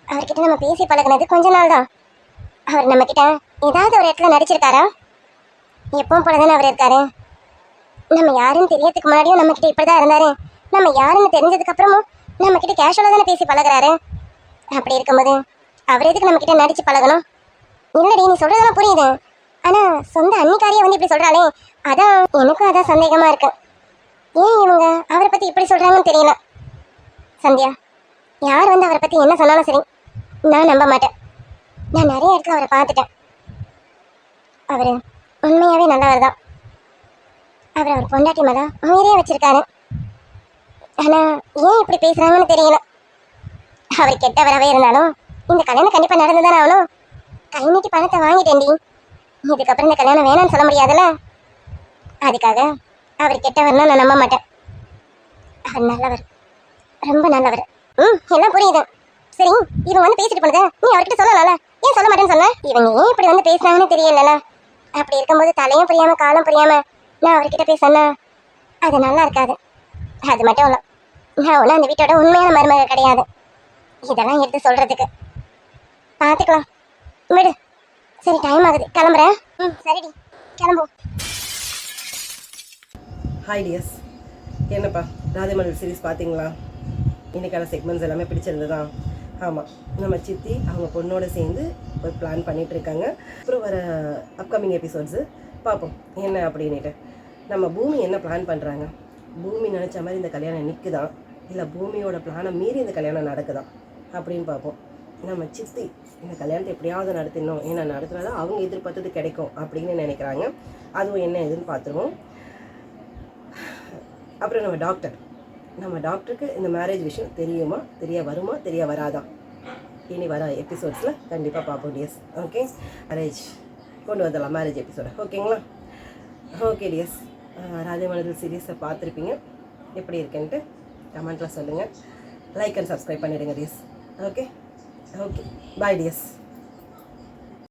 அவர்கிட்ட நம்ம பேசி பழகினது கொஞ்ச நாள் தான். அவர் நம்ம கிட்ட ஏதாவது ஒரு இடத்துல நடிச்சிருக்காரா? எப்பவும் போலதானே அவர் இருக்காரு. நம்ம யாருன்னு தெரியறதுக்கு முன்னாடியும் நம்ம கிட்ட இப்படிதான் இருந்தாரு. நம்ம யாருன்னு தெரிஞ்சதுக்கு அப்புறமும் நம்ம கிட்ட கேஷுவலா தானே பேசி பழகுறாரு. அப்படி இருக்கும்போது அவர் எதுக்கு நம்ம கிட்ட நடிச்சு பழகணும்? இல்லடி, நீ சொல்றதெல்லாம் புரியுது. ஆனா சொந்த அன்னிக்காரியே வந்து இப்படி சொல்றாளே, அதான் எனக்கும் அதான் சந்தேகமா இருக்கு. ஏன் இவங்க அவரை பத்தி இப்படி சொல்றாங்கன்னு தெரியல. சந்தியா, யார் வந்து அவரை பத்தி என்ன சொன்னாலும் சரி, நான் நம்ப மாட்டேன். நான் நிறைய இடத்துல அவரை பார்த்துட்டேன். அவரு உண்மையாவே நல்லவர் தான். அவர் பொண்டாட்டி மேல உயிரே வச்சிருக்காரு. ஆனா ஏன் இப்படி பேசுறாங்கன்னு தெரியல. அவர் கெட்டவராகவே இருந்தாலும் இந்த கல்யாணம் கண்டிப்பா நடந்துதானே ஆகணும். கை நீட்டி பணத்தை வாங்கிட்டேன்டி. இதுக்கப்புறம் இந்த கல்யாணம் வேணான்னு சொல்ல முடியாதுல்ல. அதுக்காக அவர் கெட்டவர்னா நான் நம்ப மாட்டேன். அவர் நல்லவர், ரொம்ப நல்லவர். எல்லாம் புரியுது. சரி, இவங்க வந்து பேசிட்டு போனது நீ அவர்கிட்ட சொல்லலாம்ல, ஏன் சொல்ல மாட்டேன்னு சொன்ன? இவங்க ஏன் இப்படி வந்து பேசுறாங்கன்னு தெரியல. அப்படி இருக்கும்போது தலையும் புரியாம காலம் புரியாம நான் அவர்கிட்ட பேசன்னா அது நல்லா இருக்காது. அது மட்டும் இல்ல, நான் ஒன்றும் அந்த வீட்டோட உண்மையான மருமக கிடையாது. இதெல்லாம் எடுத்து சொல்றதுக்கு பார்த்துக்கலாம் விடு. சரி டைம் ஆகுது, கிளம்புறேன். சரிடி, கிளம்புவோம். ஹாய் டியர்ஸ், என்னப்பா ராஜமலர் சீரிஸ் பார்த்தீங்களா? இன்னைக்கான செக்மெண்ட்ஸ் எல்லாமே பிடிச்சிருந்ததா? ஆமாம், நம்ம சித்தி அவங்க பொண்ணோட சேர்ந்து ஒரு பிளான் பண்ணிகிட்ருக்காங்க. அப்புறம் வர அப்கமிங் எபிசோட்ஸு பார்ப்போம் என்ன அப்படின்ட்டு. நம்ம பூமி என்ன பிளான் பண்ணுறாங்க, பூமி நினச்ச மாதிரி இந்த கல்யாணம் நிற்குதா, இல்லை பூமியோட பிளானை மீறி இந்த கல்யாணம் நடக்குதா அப்படின்னு பார்ப்போம். நம்ம சித்தி இந்த கல்யாணத்தை எப்படியாவது நடத்திடணும், ஏன்னா நடத்துனா அவங்க எதிர்பார்த்தது கிடைக்கும் அப்படின்னு நினைக்கிறாங்க. அதுவும் என்ன எதுன்னு பார்த்துருவோம். அப்புறம் நம்ம டாக்டருக்கு இந்த மேரேஜ் விஷயம் தெரியுமா, தெரிய வருமா, தெரிய வராதா, இனி வர எபிசோட்ஸில் கண்டிப்பாக பார்ப்போம் டியர்ஸ். ஓகே, மேரேஜ் கொண்டு வந்துடலாம், மேரேஜ் எபிசோடு. ஓகேங்களா? ஓகே டியர்ஸ், ராஜமலர் சீரீஸை பார்த்துருப்பீங்க. எப்படி இருக்குன்ட்டு கமெண்ட்டில் சொல்லுங்கள். லைக் அண்ட் சப்ஸ்கிரைப் பண்ணிடுங்க டியர்ஸ். ஓகே, பாய் டியர்ஸ்.